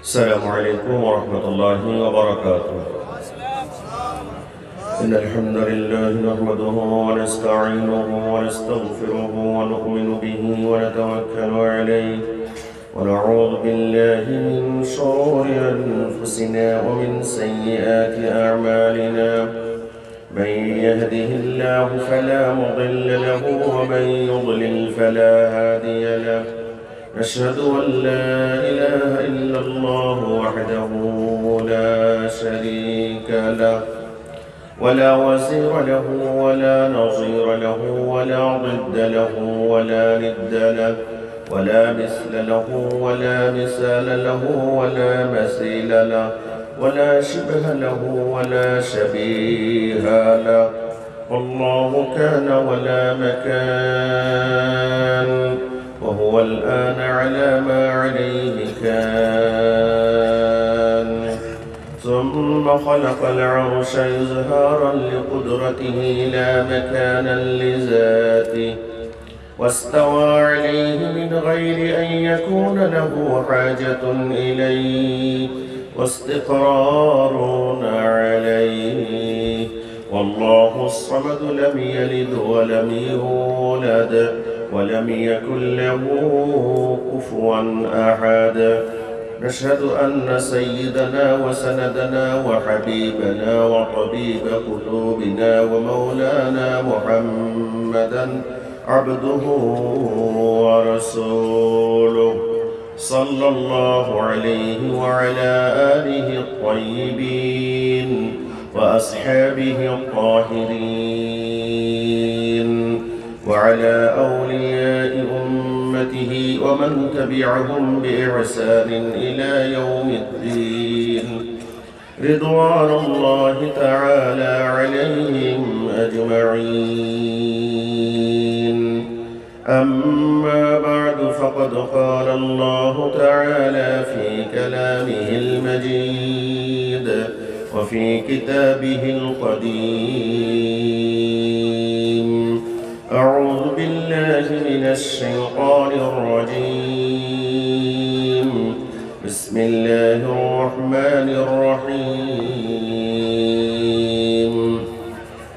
السلام عليكم ورحمة الله وبركاته. إن الحمد لله نحمده ونستعينه ونستغفره ونؤمن به ونتوكل عليه ونعوذ بالله من شرور أنفسنا ومن سيئات أعمالنا. من يهده الله فلا مضل له ومن يضلل فلا هادي له. أشهد أن لا إله إلا الله وحده لا شريك له ولا وزير له ولا نظير له ولا ضد له ولا ند له ولا مثل له ولا مثال له ولا مثيل له ولا شبه له ولا شبيه له. الله كان ولا مكان وهو الآن على ما عليه كان. ثم خلق العرش إظهارا لقدرته لا مكانا لذاته واستوى عليه من غير أن يكون له حاجة إليه واستقرار عليه. والله الصمد لم يلد ولم يولد ولم يكن له كفوا أحد. نشهد أن سيدنا وسندنا وحبيبنا وطبيب قلوبنا ومولانا محمدا عبده ورسوله صلى الله عليه وعلى آله الطيبين وأصحابه الطاهرين وعلى أولياء أمته ومن تبعهم بإحسان إلى يوم الدين. رضوان الله تعالى عليهم أجمعين. أما بعد، فقد قال الله تعالى في كلامه المجيد وفي كتابه القديم: أعوذ بالله من الشيطان الرجيم. بسم الله الرحمن الرحيم.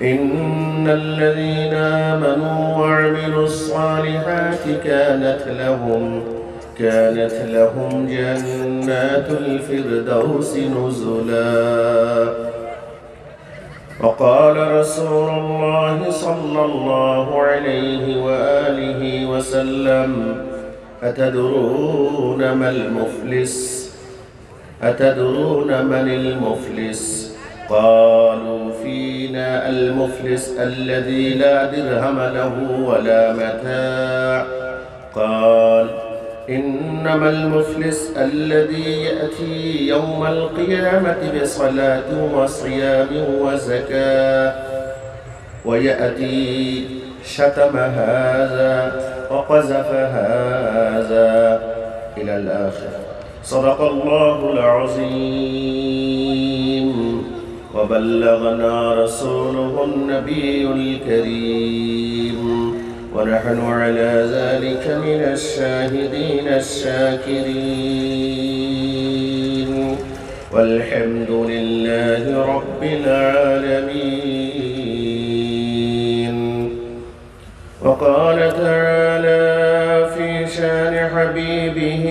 إن الذين آمنوا وعملوا الصالحات كانت لهم جنات الفردوس نزلا. وقال رسول الله صلى الله عليه وآله وسلم: أتدرون من المفلس؟ قالوا: فينا المفلس الذي لا درهم له ولا متاع. قال: إنما المفلس الذي يأتي يوم القيامة بصلاة وصيام وزكاة ويأتي شتم هذا وقذف هذا إلى الآخر. صدق الله العظيم وبلغنا رسوله النبي الكريم، ونحن على ذلك من الشاهدين الشاكرين، والحمد لله رب العالمين. وقال تعالى في شان حبيبه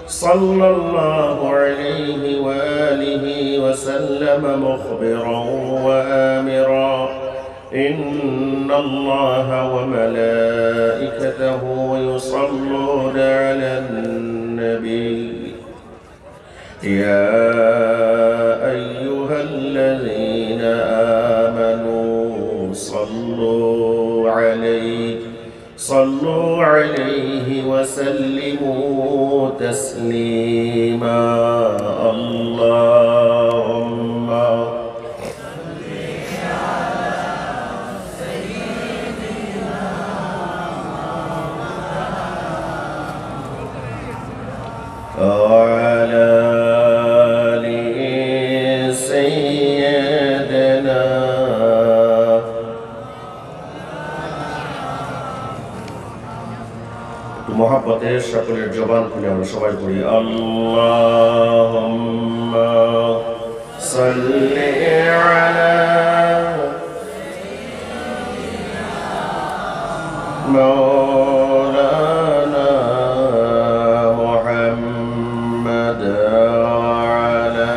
صلى الله عليه وآله وسلم مخبرا وآمرا: إن الله وملائكته يصلون على النبي يا أيها الذين آمنوا صلوا عليه وسلموا تسليما. اللهم وعلى آل سيدنا محبت মহব্বতে সকলের জবান খুলে আমরা সবাই পড়ি আল্লাহুম্মা সাল্লি আলা মাওলানা মুহাম্মাদ ওয়া আলা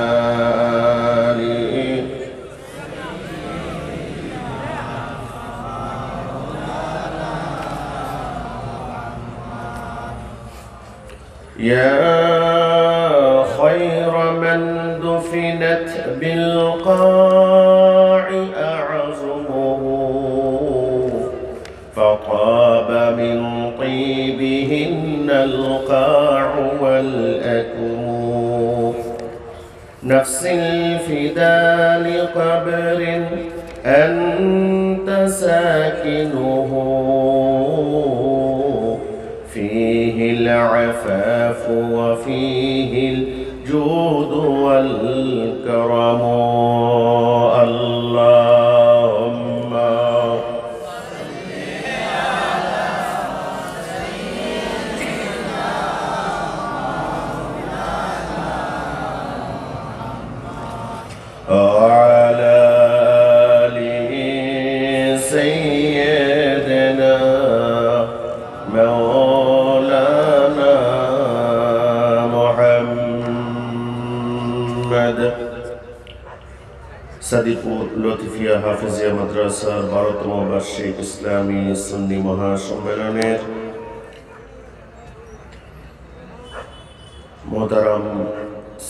আলিহি يا خير من دفنت بالقاع أعظمه فطاب من طيبهن القاع والأكموف نفس الفداء لقبر أنت ساكنه فيه العفاف وفيه الجود والكرم اللهم وعلى آل سيدنا مولانا محمد সাদিকুর লতিফিয়া হাফিজিয়া মাদ্রাসার 12তম বার্ষিক ইসলামী সুন্নি মহাসম্মেলনের মোহতারাম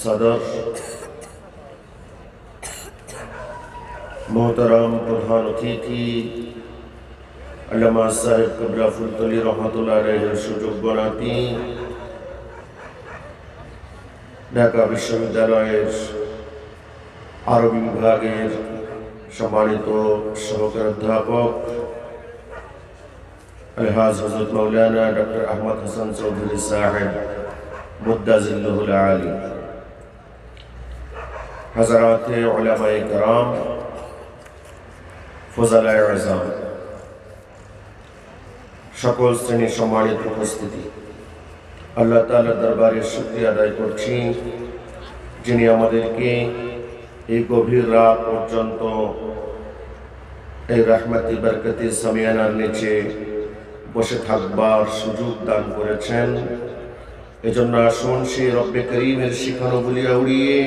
সদর, মোহতারাম প্রধান অতিথি আল্লামা সাহেব কবরা ফুলতলি রহমতুল্লাহ আলাইহির সুযোগ্য নাতি, ঢাকা বিশ্ববিদ্যালয়ের আরবি বিভাগের সম্মানিত সহকারী অধ্যাপক আলহাজ হযরত মাওলানা ডক্টর আহমদ হাসান চৌধুরী সাহেব মুদ্দাজিল্লুহুল আলী, হযরতে উলামায়ে কেরাম, ফুজালায়ে আযম, সকল শ্রেণীর সম্মানিত উপস্থিতি, আল্লাহ তাআলার দরবারে শুকরিয়া আদায় করছি যিনি আমাদেরকে এই গভীর রাত পর্যন্ত এই রহমতি বরকতি সামিয়ানার নিচে বসে থাকবার সুযোগ দান করেছেন। এজন্য আসুন সেই রব্বে করিমের শিখানোগুলি উড়িয়ে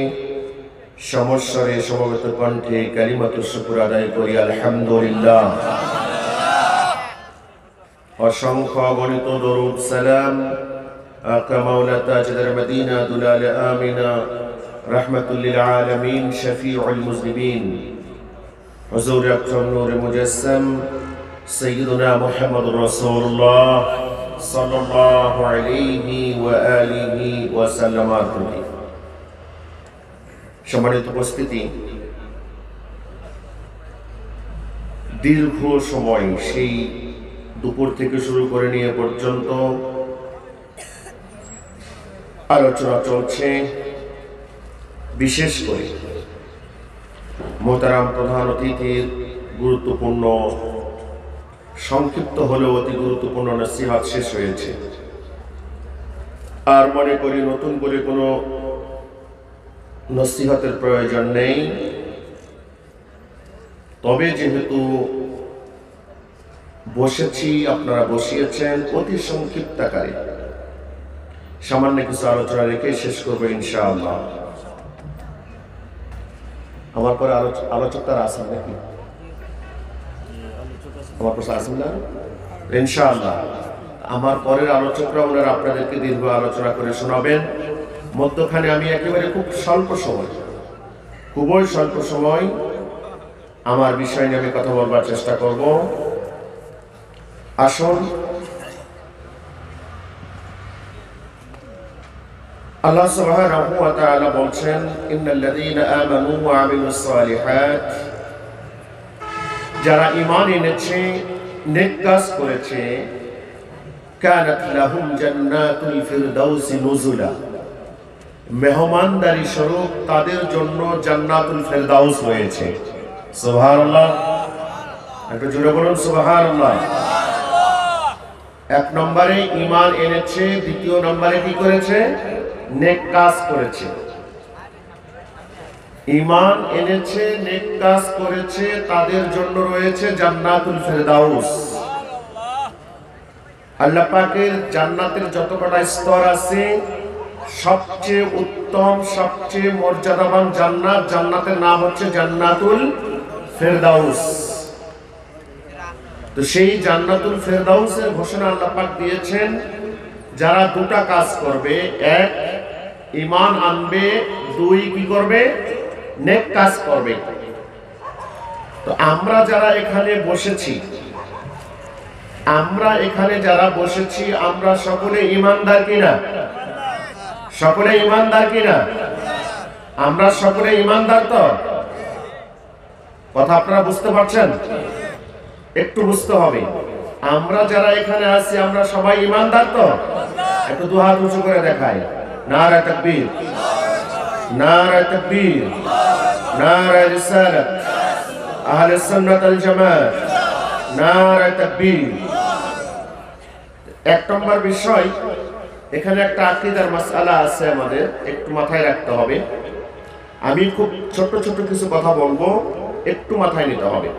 সমস্বরে সমবেত কণ্ঠে কালিমাতুশ শুকর আদায় করি আলহামদুলিল্লাহ। অসংখ্য গণিত দরুদ সালাম আকা মাওলা তাজদার মদিনা দুলাল আমিনা রাহমাতুল লিল আলামিন শফিউল মুজনিবিন হুজুর আকরাম নূর মুজাসসাম সাইয়্যিদুনা মুহাম্মদুর রাসূলুল্লাহ সাল্লাল্লাহু আলাইহি ওয়া আলিহি ওয়া সাল্লাম। সম্মানিত উপস্থিতি, দীর্ঘ সময় সেই দুপুর থেকে শুরু করে নিয়ে পর্যন্ত আলোচনা চলছে। বিশেষ করে মোহতারাম প্রধান অতিথির গুরুত্বপূর্ণ, সংক্ষিপ্ত হলেও অতি গুরুত্বপূর্ণ নসিহত শেষ হয়েছে। আর মনে করি নতুন করে কোনো নসিহতের প্রয়োজন নেই। তবে যেহেতু বসেছি, আপনারা বসিয়েছেন, অতি সংক্ষিপ্ত আকারে সামান্য কিছু আলোচনা রেখে শেষ করবো ইনশাআল্লাহ। আমার পরে আলোচক তারা আছেন নাকি? আমার পাশে আছেন না ইনশাআল্লাহ। আমার পরের আলোচকরা ওনারা আপনাদেরকে দীর্ঘ আলোচনা করে শোনাবেন। মধ্যখানে আমি একেবারে খুবই স্বল্প সময় আমার বিষয় নিয়ে আমি কথা বলবার চেষ্টা করব। আসুন আল্লাহ সুবহানাহু ওয়া তাআলা বলছেন, ইন্নাল্লাযীনা আমানু ওয়া আমিলুস সালিহাত, যারা ঈমান এনেছে, নেক কাজ করেছে, কানাত লাহুম জান্নাতুল ফিরদাউসি নুজুলা, মেহমানদারি স্বরূপ তাদের জন্য জান্নাতুল ফিরদাউস রয়েছে। সুবহানাল্লাহ, একটু জোরে বলুন সুবহানাল্লাহ। এক নম্বরে ঈমান এনেছে, দ্বিতীয় নম্বরে কি করেছে? নেক কাজ করেছে। ঈমান এনেছে, নেক কাজ করেছে, তাদের জন্য রয়েছে জান্নাতুল ফেরদাউস। আল্লাহ পাকের জান্নাতের যত কটা স্তর আছে, সবচেয়ে উত্তম, সবচেয়ে মর্যাদাবান জান্নাত, জান্নাতের নাম হচ্ছে জান্নাতুল ফেরদাউস। তো সেই জান্নাতুল ফেরদাউসের ঘোষণা আল্লাহ পাক দিয়েছেন, যারা দুটা কাজ করবে, এক ঈমান আনবে, দুই কি করবে? নেক কাজ করবে। তো আমরা যারা এখানে বসেছি, আমরা সকলে ঈমানদার কিনা? সকলে ঈমানদার কিনা? আমরা সকলে ঈমানদার তো? কথা আপনারা বুঝতে পারছেন? একটু বুঝতে হবে। আমরা যারা এখানে আছি, আমরা সবাই ঈমানদার তো? একটু দু হাত উঁচু করে দেখায়। নারায়ে তাকবীর, নারায়ে তাকবীর, নারায়ে রিসালাত, আহলে সুন্নাত ওয়াল জামাত, নারায়ে তাকবীর। এক নম্বর বিষয়, এখানে একটা আকীদার মাসআলা আছে, আমাদের একটু মাথায় রাখতে হবে। আমি খুব ছোট ছোট কিছু কথা বলবো, একটু মাথায় নিতে হবে।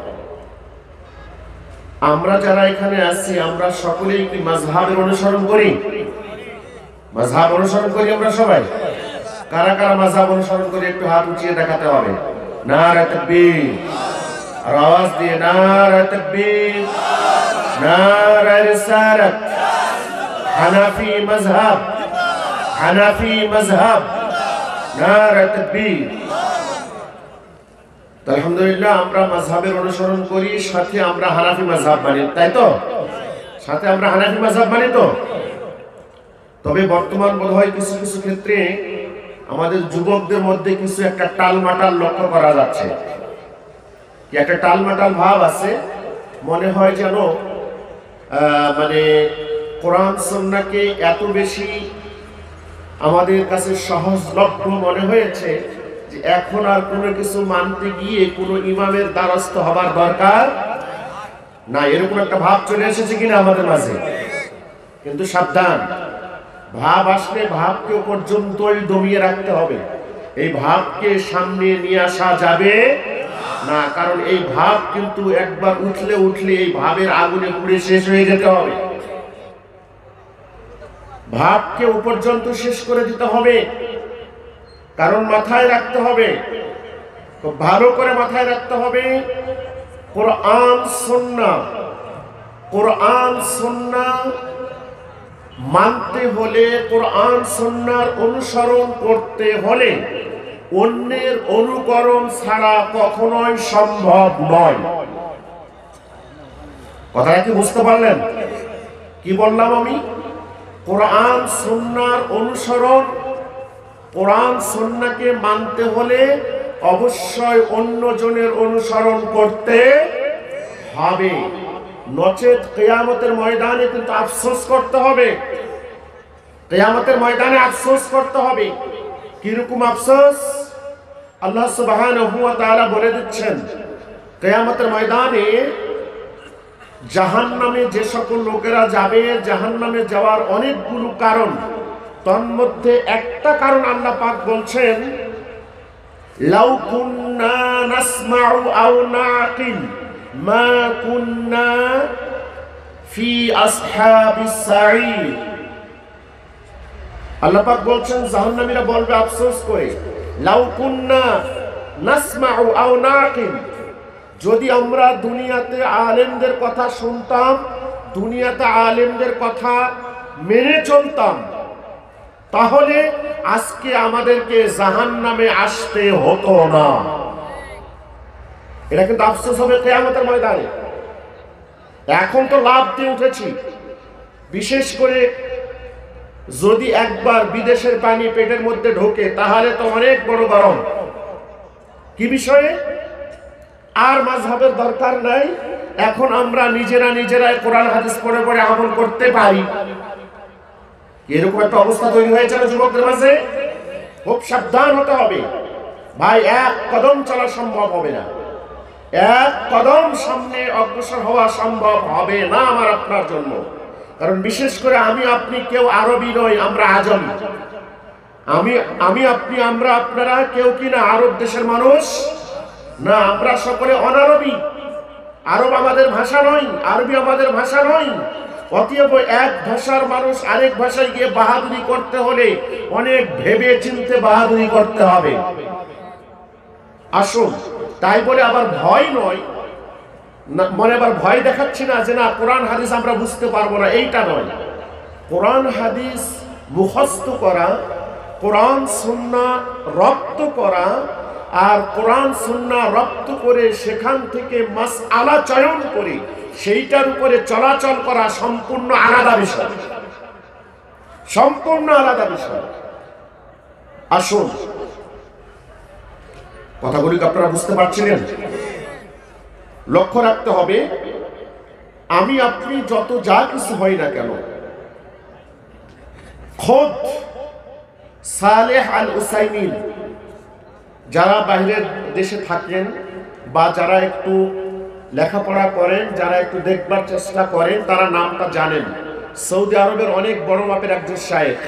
আমরা যারা এখানে আছি, আমরা সকলেই কি মাযহাবের অনুসরণ করি? মাযহাব অনুসরণ করি আমরা সবাই? কারা কারা মাযহাব অনুসরণ করি একটু হাত উঁচিয়ে দেখাতে হবে। নারায়ে তাকবীর, আর আওয়াজ দিয়ে নারায়ে তাকবীর, নারায়ে রিসালাত। হানাফি মাযহাব, হানাফি মাযহাব, নারায়ে তাকবীর। আলহামদুলিল্লাহ, আমরা মাযহাবের অনুসরণ করি, সাথে আমরা হানাফি মাযহাব মানি, তাই তো? সাথে আমরা হানাফি মাযহাব মানি তো? তবে বর্তমান বোধহয় কিছু কিছু ক্ষেত্রে আমাদের যুবকদের মধ্যে কিছু একটা টালমাটাল লক্ষ্য করা যাচ্ছে। একটা টালমাটাল ভাব আছে, মনে হয় যেন মানে কোরআন সুন্নাহকে এত বেশি আমাদের কাছে সহজলভ্য মনে হয়েছে যে এখন আর কোনো কিছু মানতে গিয়ে কোনো ইমামের দ্বারস্থ হবার দরকার না, এরকম একটা ভাব চলে এসেছে কিনা আমাদের মাঝে। কিন্তু সাবধান, ভাব আসলে ভাবকে পর্যন্তই দমিয়ে রাখতে হবে। এই ভাবকে সামনে নিয়ে আসা যাবে না, কারণ এই ভাব কিন্তু একবার উঠলে এই ভাবের আগুনে পুড়ে শেষ হয়ে যেতে হবে। ভাবকে পর্যন্ত শেষ করে দিতে হবে, কারণ মাথায় রাখতে হবে, খুব ভালো করে মাথায় রাখতে হবে, কোরআন সুন্নাহ, কোরআন সুন্নাহ মানতে হলে, কোরআন সুন্নাহর অনুসরণ করতে হলে অন্যের অনুকরণ ছাড়া কখনোই সম্ভব নয়। কথাটা কি বুঝতে পারলেন? কি বললাম আমি? কোরআন সুন্নাহর অনুসরণ, কোরআন সুন্নাহকে মানতে হলে অবশ্যই অন্যজনের অনুসরণ করতে হবে, নচেত কিয়ামতের ময়দানে কিন্তু আফসোস করতে হবে। কিয়ামতের ময়দানে আফসোস করতে হবে। কিরকম আফসোস? আল্লাহ সুবহানাহু ওয়া তাআলা বলে দিচ্ছেন, কিয়ামতের ময়দানে জাহান্নামে যে সকল লোকেরা যাবে, জাহান্নামে যাওয়ার অনেকগুলো কারণ, তন্মধ্যে একটা কারণ আল্লাহ পাক বলছেন, লাউ কুন্না নাসমাউ আও নাকিল মা কুন্না ফি আসহাবিস সাঈর। আল্লাহ পাক বলছেন, জাহান্নামীরা বলবে আফসোস করে, লাউ কুন্না নাসমাউ আও নাকিল, যদি আমরা দুনিয়াতে আলেমদের কথা শুনতাম, দুনিয়াতে আলেমদের কথা মেনে চলতাম, তাহলে আজকে আমাদেরকে জাহান্নামে আসতে হতো না। এটা কিন্তু আফসোস হবে কিয়ামতের ময়দানে। এখন তো লাভ দিয়ে উঠেছি, বিশেষ করে যদি একবার বিদেশের পানি পেটের মধ্যে ঢোকে তাহলে তো অনেক বড় গরম। কি বিষয়ে? আর মাযহাবের দরকার নাই, এখন আমরা নিজেরাই কোরআন হাদিস পড়ে পড়ে আমল করতে পারি। এরকম একটা অবস্থা তৈরি হয়েছে না যুবকদের মাঝে? খুব সাবধান হতে হবে ভাই, এক কদম চলা সম্ভব হবে না, এক কদম সামনে অগ্রসর হওয়া সম্ভব হবে না আমার আপনার জন্য। কারণ বিশেষ করে আমি আপনি কেউ আরবি নই, আমরা আজমি। আমি আপনি আমরা আপনারা কেউ কি না আরব দেশের মানুষ না, আমরা সকলে অনারবি। আরব আমাদের ভাষা নয়, আরবি আমাদের ভাষা নয়। অতএব এক ভাষার মানুষ আরেক ভাষায় গিয়ে বাহাদুরি করতে হলে অনেক ভেবে চিন্তে বাহাদুরি করতে হবে। আসুন, তাই বলে আবার ভয় নয়, মনে আবার ভয় দেখাচ্ছি না যে না কোরআন হাদিস আমরা বুঝতে পারবো না, এইটা নয়। কোরআন হাদিস মুখস্থ করা, কোরআন সুন্নাহ রপ্ত করা, আর কোরআন সুন্নাহ রপ্ত করে সেখান থেকে মাসআলা চয়ন করে সেইটার উপরে চলাচল করা সম্পূর্ণ আলাদা বিষয়, সম্পূর্ণ আলাদা বিষয়। আসুন, কথাগুলি আপনারা বুঝতে পারছিলেন? লক্ষ্য রাখতে হবে, আমি আপনি যত যা কিছু হই না কেন, খোদ সালেহ আল উসাইমিন যারা বাইরের দেশে থাকেন বা যারা একটু লেখাপড়া করেন, যারা একটু দেখবার চেষ্টা করেন, তারা নামটা জানেন। সৌদি আরবের অনেক বড় মাপের একজন শায়েখ,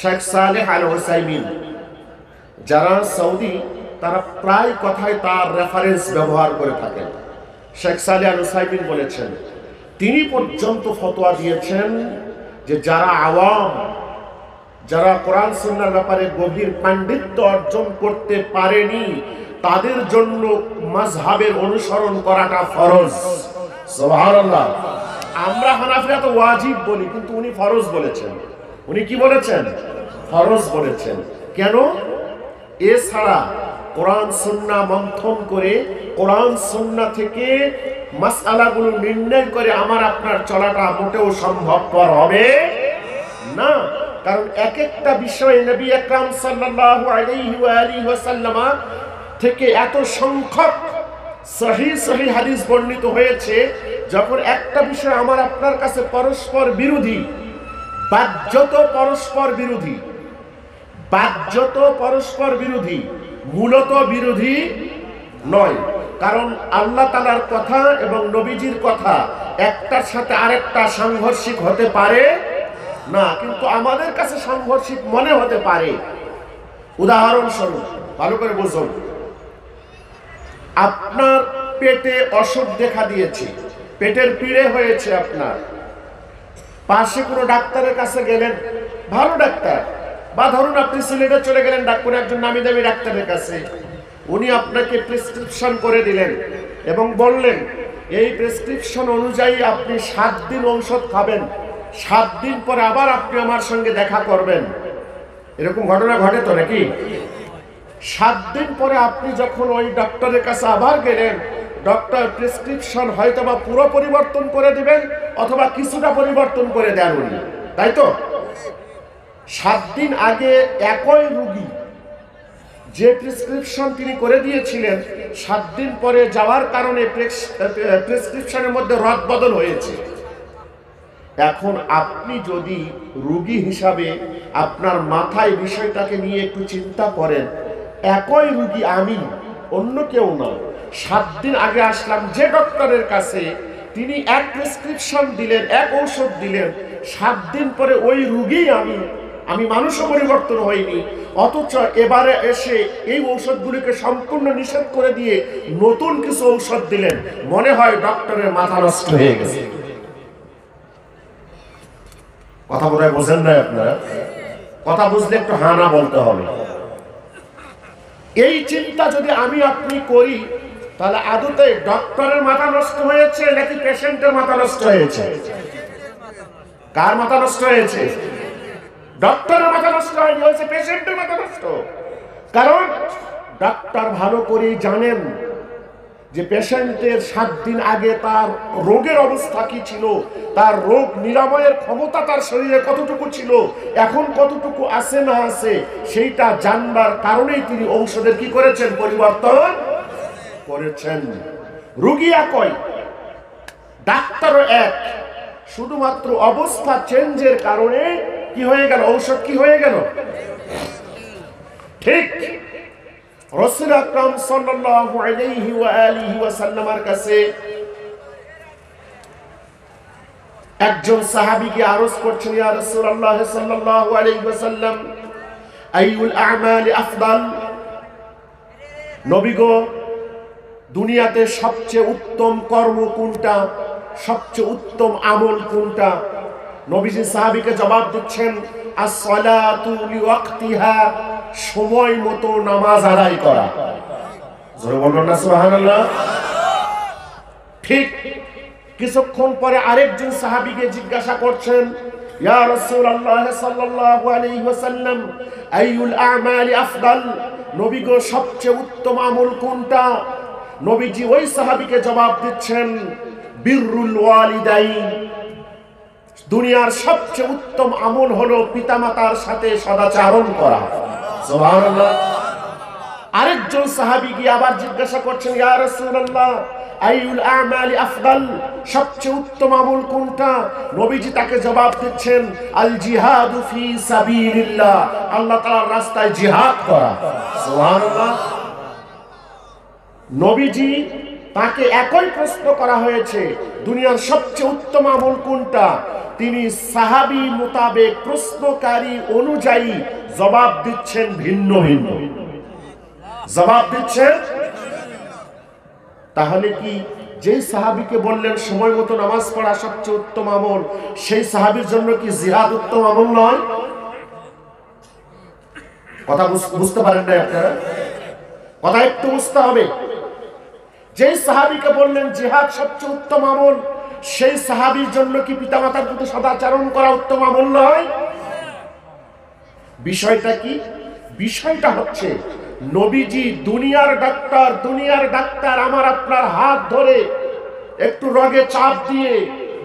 শেখ সালেহ আল উসাইমিন। যারা সৌদি তারা প্রায় কথায় তার রেফারেন্স ব্যবহার করে থাকেন। শেখ সালেহ আল উসাইমিন বলেছেন, তিনি পর্যন্ত ফতোয়া দিয়েছেন যে যারা আওয়াম, যারা কোরআন সুন্নাহর ব্যাপারে গভীর পাণ্ডিত্য অর্জন করতে পারেনি, তাদের জন্য মাযহাবের অনুসরণ করাটা ফরজ। সুবহানাল্লাহ। আমরা হানাফিরা তো ওয়াজিব বলি, কিন্তু উনি ফরজ বলেছেন। উনি কি বলেছেন? ফরজ বলেছেন। কেন? এছাড়া কোরআন সুন্নাহ মন্থন করে কোরআন সুন্নাহ থেকে মাসআলাগুলো নির্ণয় করে আমার আপনার চলাটা মোটেও সম্ভবপর হবে না। কারণ এক একটা বিষয়ে নবী আকরাম সাল্লাল্লাহু আলাইহি ওয়া আলিহি ওয়াসাল্লাম থেকে এত সংখ্যক সহিহ হাদিস বর্ণিত হয়েছে, যখন একটা বিষয় আমার আপনার কাছে পরস্পর বিরোধী, বাহ্যত পরস্পর বিরোধী, বাহ্যত পরস্পর বিরোধী, মূলত বিরোধী নয়। কারণ আল্লাহ তাআলার কথা এবং নবীজির কথা একটার সাথে আরেকটা সাংঘর্ষিক হতে পারে না, কিন্তু আমাদের কাছে সাংঘর্ষিক মনে হতে পারে। উদাহরণস্বরূপ, ভালো করে বুঝুন, আপনার পেটে অসুখ দেখা দিয়েছে, পেটের পীড়ে হয়েছে আপনার, পাশে কোনো ডাক্তারের কাছে গেলেন, ভালো ডাক্তার, বা ধরুন আপনি সিলেটে চলে গেলেন কোনো একজন নামি দামি ডাক্তারের কাছে, উনি আপনাকে প্রেসক্রিপশন করে দিলেন এবং বললেন এই প্রেসক্রিপশন অনুযায়ী আপনি 7 দিন ঔষধ খাবেন, 7 দিন পরে আবার আপনি আমার সঙ্গে দেখা করবেন। এরকম ঘটনা ঘটে তো নাকি? 7 দিন পরে আপনি যখন ওই ডক্টরের কাছে আবার গেলেন, ডক্টর প্রেসক্রিপশন হয়তোবা পুরো পরিবর্তন করে দিবেন অথবা কিছুটা পরিবর্তন করে দেন উনি, তাই তো? 7 দিন আগে একই রোগী যে প্রেসক্রিপশন তিনি করে দিয়েছিলেন, 7 দিন পরে যাওয়ার কারণে প্রেসক্রিপশনের মধ্যে রদবদল হয়েছে। এখন আপনি যদি রোগী হিসাবে আপনার মাথায় বিষয়টাকে নিয়ে একটু চিন্তা করেন, একই রোগী আমি, অন্য কেউ না, 7 দিন আগে আসলাম যে ডক্টরের কাছে, তিনি এক প্রেসক্রিপশন দিলেন, এক ঔষধ দিলেন, 7 দিন পরে ওই রোগী আমি মানুষও পরিবর্তন হয়নি, অথচ এবারে এসে এই ঔষধগুলিকে সম্পূর্ণ নিষেধ করে দিয়ে নতুন কিছু ঔষধ দিলেন। মনে হয় ডক্টরের মাথা নষ্ট হয়ে গেছে। কথা বলে বোঝেন না আপনারা? কথা বুঝলে একটু হানা বলতে হবে। এই চিন্তা যদি আমি আপনি করি, তাহলে আদতে ডক্টরের মাথা নষ্ট হয়েছে নাকি পেশেন্টের মাথা নষ্ট হয়েছে? কার মাথা নষ্ট হয়েছে? ডক্টরের মাথা নষ্ট হয়নি, হয়েছে পেশেন্টের মাথা নষ্ট। কারণ ডাক্তার ভালো করে জানেন যে পেশেন্টের 7 দিন আগে তার রোগের অবস্থা কি ছিল, তার রোগ নিরাময়ের ক্ষমতা তার শরীরে কতটুকু ছিল, এখন কতটুকু আছে না আছে, সেইটা জানবার কারণেই তিনি ঔষধের কি করেছেন? পরিবর্তন করেছেন। রোগী একই, ডাক্তারও এক, শুধুমাত্র অবস্থা চেঞ্জের কারণে কি হয়ে গেল? ঔষধ কি হয়ে গেল? ঠিক রাসূল আকরাম সাল্লাল্লাহু আলাইহি ওয়া আলিহি ওয়াসাল্লামের কাছে একজন সাহাবীকে আরজ করছেন, ইয়া রাসূলুল্লাহ সাল্লাল্লাহু আলাইহি ওয়াসাল্লাম, আইয়ুল আ'মালি আফদাল, নবী গো দুনিয়াতে সবচেয়ে উত্তম কর্ম কোনটা, সবচেয়ে উত্তম আমল কোনটা? নবীজি সাহাবীকে জবাব দিচ্ছেন, as-salatu liwaqtiha, সময় মতো নামাজ আদায় করা। জোরে বলুন না সুবহানাল্লাহ। ঠিক কিছুক্ষণ পরে আরেকজন সাহাবীকে জিজ্ঞাসা করছেন, ইয়া রাসূলুল্লাহ সাল্লাল্লাহু আলাইহি ওয়াসাল্লাম, আইয়ুল আ'মালি আফদাল, নবী গো সবচেয়ে উত্তম আমল কোনটা? নবীজি ওই সাহাবীকে জবাব দিচ্ছেন, বিররুল ওয়ালিদাইন, দুনিয়ার সবচেয়ে উত্তম আমল হলো পিতামাতার সাথে সদাচরণ করা। সুবহানাল্লাহ। আরেকজন সাহাবী গিয়ে আবার জিজ্ঞাসা করছেন, ইয়া রাসূলুল্লাহ আইয়ুল আ'মালি আফদাল, সবচেয়ে উত্তম আমল কোনটা? নবীজি তাকে জবাব দিচ্ছেন, আল জিহাদু ফি সাবিলিল্লাহ, আল্লাহ তাআলার রাস্তায় জিহাদ করা। সুবহানাল্লাহ। নবীজি তাকে একই প্রশ্ন করা হয়েছে, দুনিয়ার সবচেয়ে উত্তম আমল কোনটা? তিনি সাহাবী মোতাবেক প্রশ্নকারী অনুযায়ী জবাব দিচ্ছেন ভিন্ন ভিন্ন জবাব দিচ্ছেন। তাহলে কি যেই সাহাবীকে বললেন সময় মতো নামাজ পড়া সবচেয়ে উত্তম আমল, সেই সাহাবীর জন্য কি জিহাদ উত্তম আমল নয়? কথা বুঝতে পারেন না আপনারা? কথা একটু বুঝতে হবে। যেই সাহাবীকে বললেন জিহাদ সবচেয়ে উত্তম আমল, সেই সাহাবীর জন্য কি পিতামাতার প্রতি সদাচরণ করা উত্তম আমল নয়? বিষয়টা কি? বিষয়টা হচ্ছে নবীজি দুনিয়ার ডাক্তার আমার আপনার হাত ধরে একটু রগে চাপ দিয়ে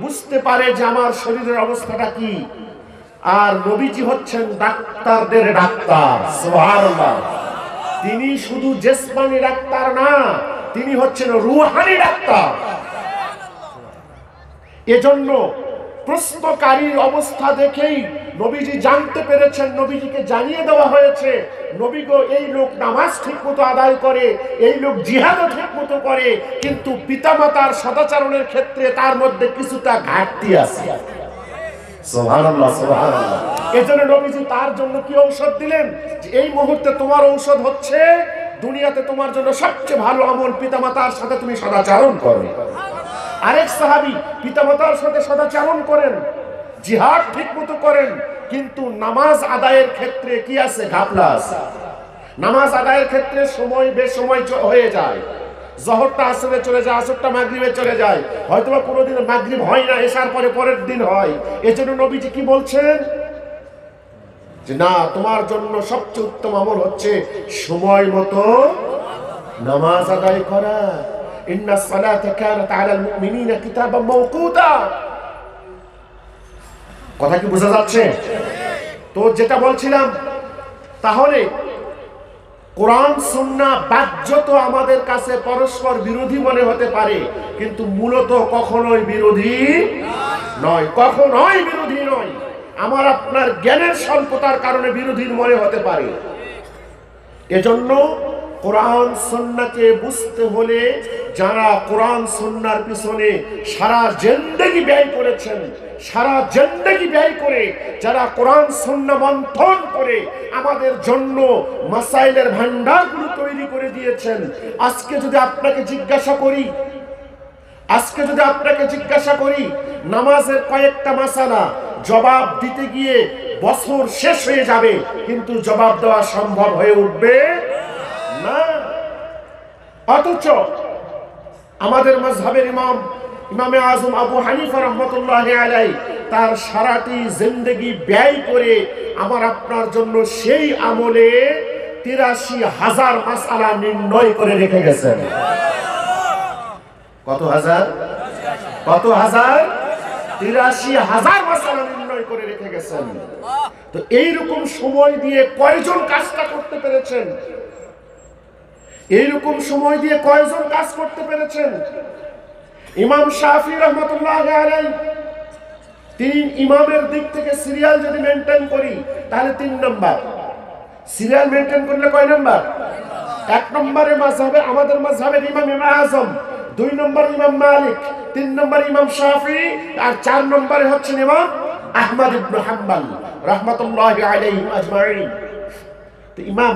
বুঝতে পারে যে আমার শরীরের অবস্থাটা কি। আর নবীজি হচ্ছেন ডাক্তারদের ডাক্তার। সুবহানাল্লাহ। তিনি শুধু জিসমানি ডাক্তার না, তিনি হচ্ছেন রূহানি ডাক্তার। এজন্য প্রশ্নকারীর অবস্থা দেখেই নবীজি জানতে পেরেছেন, নবীজিকে জানিয়ে দেওয়া হয়েছে, নবী গো এই লোক নামাজ ঠিক মতো আদায় করে, এই লোক জিহাদও ঠিক মতো করে, কিন্তু পিতামাতার সদাচরণের ক্ষেত্রে তার মধ্যে কিছুটা ঘাটতি আছে। সুবহানাল্লাহ, সুবহানাল্লাহ। এজন্য নবীজি তার জন্য কি ঔষধ দিলেন? যে এই মুহূর্তে তোমার ঔষধ হচ্ছে দুনিয়াতে তোমার জন্য সবচেয়ে ভালো আমল পিতামাতার সাথে তুমি সদাচরণ করবে। আরেক সাহাবী পিতামাতার সাথে সদাচরণ করেন, জিহাদ ঠিক মতো করেন, কিন্তু নামাজ আদায়ের ক্ষেত্রে কি আছে? ঘাপলা আছে। নামাজ আদায়ের ক্ষেত্রে সময় বেসময় হয়ে যায়। জোহরটা আসরে চলে যায়, আসরটা মাগরিবে চলে যায়, হয়তোবা কোনোদিন মাগরিব হয় না, এশার পরে পরের দিন হয়। এজন্য নবীজি কি বলছেন? যে না, তোমার জন্য সবচেয়ে উত্তম আমল হচ্ছে সময় মতো নামাজ আদায় করা। ইন্নাস সালাতা কানাত আলাল মুমিনিনা কিতাবাম মাওকুতা। কথা কি বোঝা যাচ্ছে? তো যেটা বলছিলাম, তাহলে কোরআন সুন্নাহ বাহ্যত আমাদের কাছে পরস্পর বিরোধী মনে হতে পারে, কিন্তু মূলত কখনোই বিরোধী নয়, কখনোই বিরোধী নয়। আমার আপনার জ্ঞানের স্বল্পতার কারণে বিরোধী মনে হতে পারে। এজন্য কোরআন সুন্নাহকে বুঝতে হলে যারা কোরআন সুন্নাহর পিছনে সারা জিন্দেগি ব্যয় করেছেন, সারা জিন্দেগি ব্যয় করে যারা কোরআন সুন্নাহ মন্থন করে আমাদের জন্য মাসাইলের ভান্ডারগুলো তৈরি করে দিয়েছেন, আজকে যদি আপনাকে জিজ্ঞাসা করি নামাজের কয়েকটা মাসালা জবাব দিতে গিয়ে বছর শেষ হয়ে যাবে, কিন্তু জবাব দেওয়া সম্ভব হয়ে উঠবে না। অথচ আমাদের মাযহাবের ইমামে আযম আবু হানিফা রাহমাতুল্লাহি আলাইহি তার সারাটি জিন্দেগি ব্যয় করে আমার আপনার জন্য সেই আমলে ৮৩,০০০ মাসআলা নির্ণয় করে রেখে গেছেন। কত হাজার? ৮৩,০০০ মাসআলা নির্ণয় করে রেখে গেছেন। তো এইরকম সময় দিয়ে কয়জন কাজটা করতে পেরেছেন? ইমাম শাফি রাহমাতুল্লাহি আলাইহি তিনি ইমামের দিক থেকে সিরিয়াল যদি মেইনটেইন করি তাহলে ৩ নাম্বার। সিরিয়াল মেইনটেইন করলে কয় নাম্বার? ১ নম্বরে মাযহাবে আমাদের মাযহাবের ইমাম আযম, ২ নম্বর ইমাম মালিক, 3 নম্বরে ইমাম শাফি, আর 4 নম্বরে হচ্ছেন ইমাম আহমদ ইবনে হাম্বল রাহমাতুল্লাহি আলাইহি আজমাইন। তো ইমাম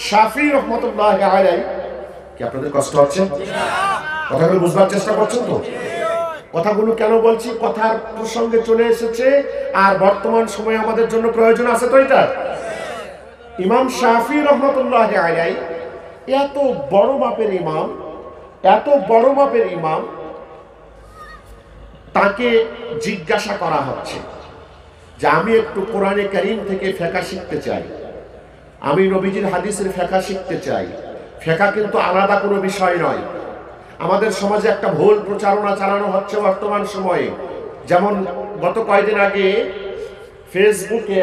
শাফি রাহমাতুল্লাহি আলাইহি, কি আপনাদের কষ্ট হচ্ছে? কথাগুলো বুঝবার চেষ্টা করছেন তো? কথাগুলো কেন বলছি? কথার প্রসঙ্গে চলে এসেছে, আর বর্তমান সময়ে আমাদের জন্য প্রয়োজন আছে তো এটা। ইমাম শাফি রাহমাতুল্লাহি আলাইহি এত বড় মাপের ইমাম, এত বড় মাপের ইমাম, তাকে জিজ্ঞাসা করা হচ্ছে যে আমি একটু কোরআনে কারীম থেকে ফিকহ শিখতে চাই, আমি নবীজির হাদিসের ফিকহ শিখতে চাই। ফিকহ কিন্তু আলাদা কোনো বিষয় নয়। আমাদের সমাজে একটা ভুল প্রচারণা চালানো হচ্ছে বর্তমান সময়ে। যেমন গত কয়েকদিন আগে ফেসবুকে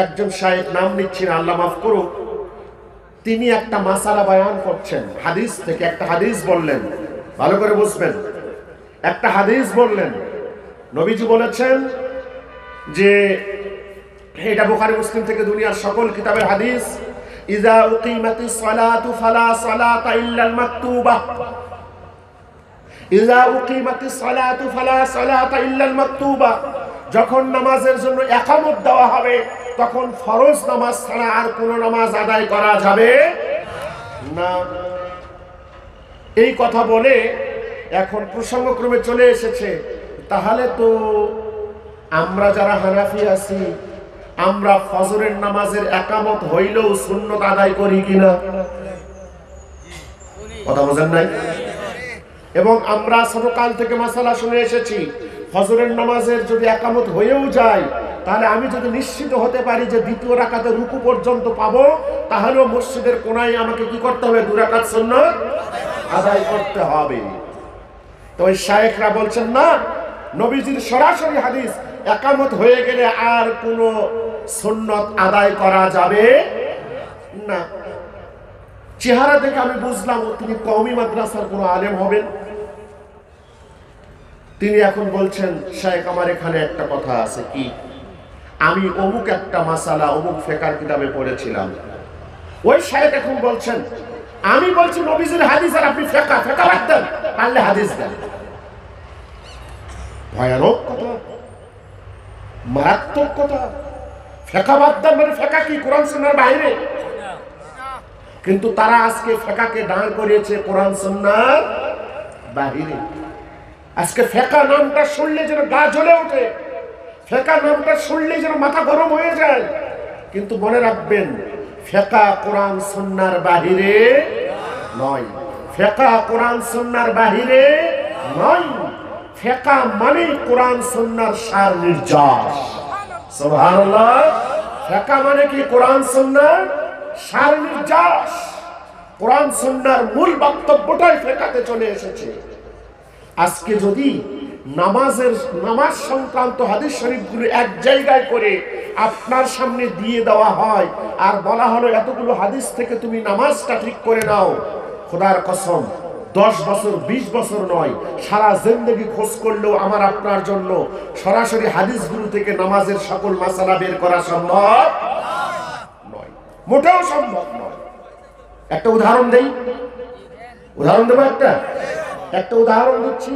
একজন শায়েখ, নাম নিচ্ছি না, আল্লাহ মাফ করুক, তিনি একটা মাসালা বয়ান করছেন হাদিস থেকে। একটা হাদিস বললেন, ভালো করে বুঝবেন, একটা হাদিস বললেন, নবীজি বলেছেন যে, এটা বুখারী মুসলিম থেকে দুনিয়ার সকল কিতাবের হাদিস, ইযা উকিমাতিস সালাতু ফালা সালাতা ইল্লাল মাকতুবা, ইযা উকিমাতিস সালাতু ফালা সালাতা ইল্লাল মাকতুবা, যখন নামাজের জন্য ইকামত দেওয়া হবে তখন ফরজ নামাজ ছাড়া আর কোনো নামাজ আদায় করা যাবে না। এই কথা বলে এখন প্রসঙ্গক্রমে চলে এসেছে, তাহলে তো আমরা যারা হানাফি আছি, আমরা ফজরের নামাজের ইকামত হইলেও সুন্নত আদায় করি কিনা? কথা বোঝেন নাই? এবং আমরা ছোটকাল থেকে মাসালা শুনে এসেছি, ফজরের নামাজের যদি ইকামত হয়েও যায়, তাহলে আমি যদি নিশ্চিত হতে পারি যে দ্বিতীয় রাকাতে রুকু পর্যন্ত পাবো, তাহলেও মসজিদের কোনায় আমাকে কি করতে হবে? 2 রাকাত সুন্নাত আদায় করতে হবে। তো ওই শায়েখরা বলছেন না, নবীজির সরাসরি হাদিস, ইকামত হয়ে গেলে আর কোনো সুন্নাত আদায় করা যাবে না। চেহারা দেখে আমি বুঝলাম তিনি কওমি মাদ্রাসার কোনো আলেম হবেন। তিনি এখন বলছেন, শায়েখ আমার এখানে একটা কথা আছে, কি? আমি অমুক একটা মাসালা অমুক ফিকহের কিতাবে পড়েছিলাম। ওই শায়েখ এখন বলছেন, আমি বলছি নবীজির হাদিস আর আপনি ফিকহ বাদ দেন, পারলে হাদিস দেন। ভয়ানক কথা, মারাত্মক কথা। ফিকহ বাদ দেন মানে ফিকহ কি কোরআন সুন্নাহর বাইরে? কিন্তু তারা আজকে ফিকহকে দাঁড় করিয়েছে কোরআন সুন্নাহর বাইরে। আজকে ফিকহ নামটা শুনলে যেন গা জ্বলে ওঠে, ফিকহ নামটা শুনলে যেন মাথা গরম হয়ে যায়। কিন্তু মনে রাখবেন, ফিকহ কোরআন সুন্নাহর বাইরে নয়, ফিকহ কোরআন সুন্নাহর বাইরে নয়। ফিকহ মানে কোরআন সুন্নাহর সার নির্যাস। সুবহানাল্লাহ। ফিকহ মানে কি? কোরআন সুন্নাহর সার নির্যাস। কোরআন সুন্নাহর মূল বক্তব্যটাই ফিকহতে চলে এসেছে। আজকে যদি নামাজ সংক্রান্ত হাদিস শরীফগুলো এক জায়গায় করে আপনার সামনে দিয়ে দেওয়া হয়, আর বলা হলো এতগুলো হাদিস থেকে তুমি নামাজটা ঠিক করে নাও, খোদার কসম 10 বছর 20 বছর নয়, সারা জিন্দেগি খোঁজ করলেও আমার আপনার জন্য সরাসরি হাদিসগুলো থেকে নামাজের সকল মাসালা বের করা সম্ভব নয়, মোটেও সম্ভব নয়। একটা উদাহরণ দেই, উদাহরণ দেবো একটা উদাহরণ দিচ্ছি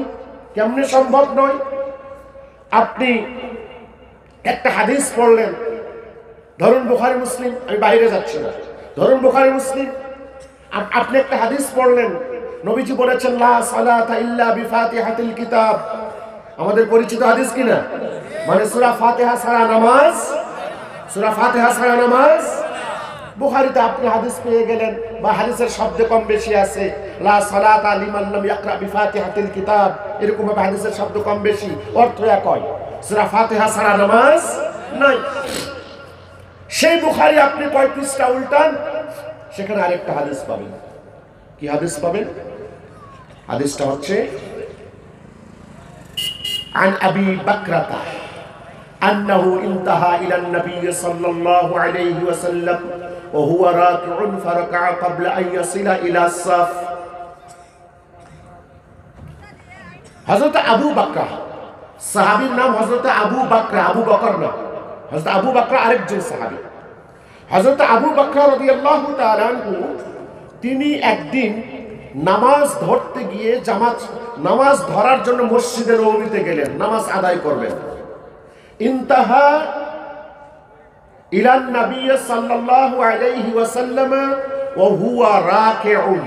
কেমনে সম্ভব নয়। আপনি একটা হাদিস পড়লেন, ধরুন বুখারী মুসলিম, আমি বাইরে যাচ্ছি না, ধরুন বুখারী মুসলিম, আপনি একটা হাদিস পড়লেন, নবীজি বলেছেন লা সালাতা ইল্লা বিফাতিহাতিল কিতাব। আমাদের পরিচিত হাদিস কিনা? মানে সূরা ফাতিহা ছাড়া নামাজ, সূরা ফাতিহা ছাড়া নামাজ। বুখারীতে আপনি হাদিস পেয়ে গেলেন, বা হাদিসের শব্দ কম বেশি আছে, লা সালাতা লিমান লাম ইয়াকরা বিফাতিহাতিল কিতাব, এরকম ভাবে হাদিসের শব্দ কম বেশি, অর্থ একই, সূরা ফাতিহা ছাড়া নামাজ নাই। সেই বুখারী আপনি কয় পৃষ্ঠা উল্টান, সেখানে আরেকটা হাদিস পাবেন। কি হাদিস পাবেন? হাদিসটা হচ্ছে আন আবি বাকরাতা আন্নাহু ইনতাহা ইলা নবী সাল্লাল্লাহু আলাইহি ওয়াসাল্লাম ওয়া হুয়া রাকিউন ফারাকা ক্বাবলা আন ইয়াসিলা ইলা সাফ। হযরত আবু বকর, সাহাবীর নাম হযরত আবু বকর, আবু বকর না, হযরত আবু বকর আরেকজন সাহাবী। হযরত আবু বকর রাদিয়াল্লাহু তাআলা আনহু তিনি একদিন নামাজ ধরতে গিয়ে নামাজ ধরার জন্য মসজিদে নববীতে গেলেন, নামাজ আদায় করবেন। ইনতাহা ইলান নবী সাল্লাল্লাহু আলাইহি ওয়াসাল্লাম ওয়া হুয়া রাকিউন।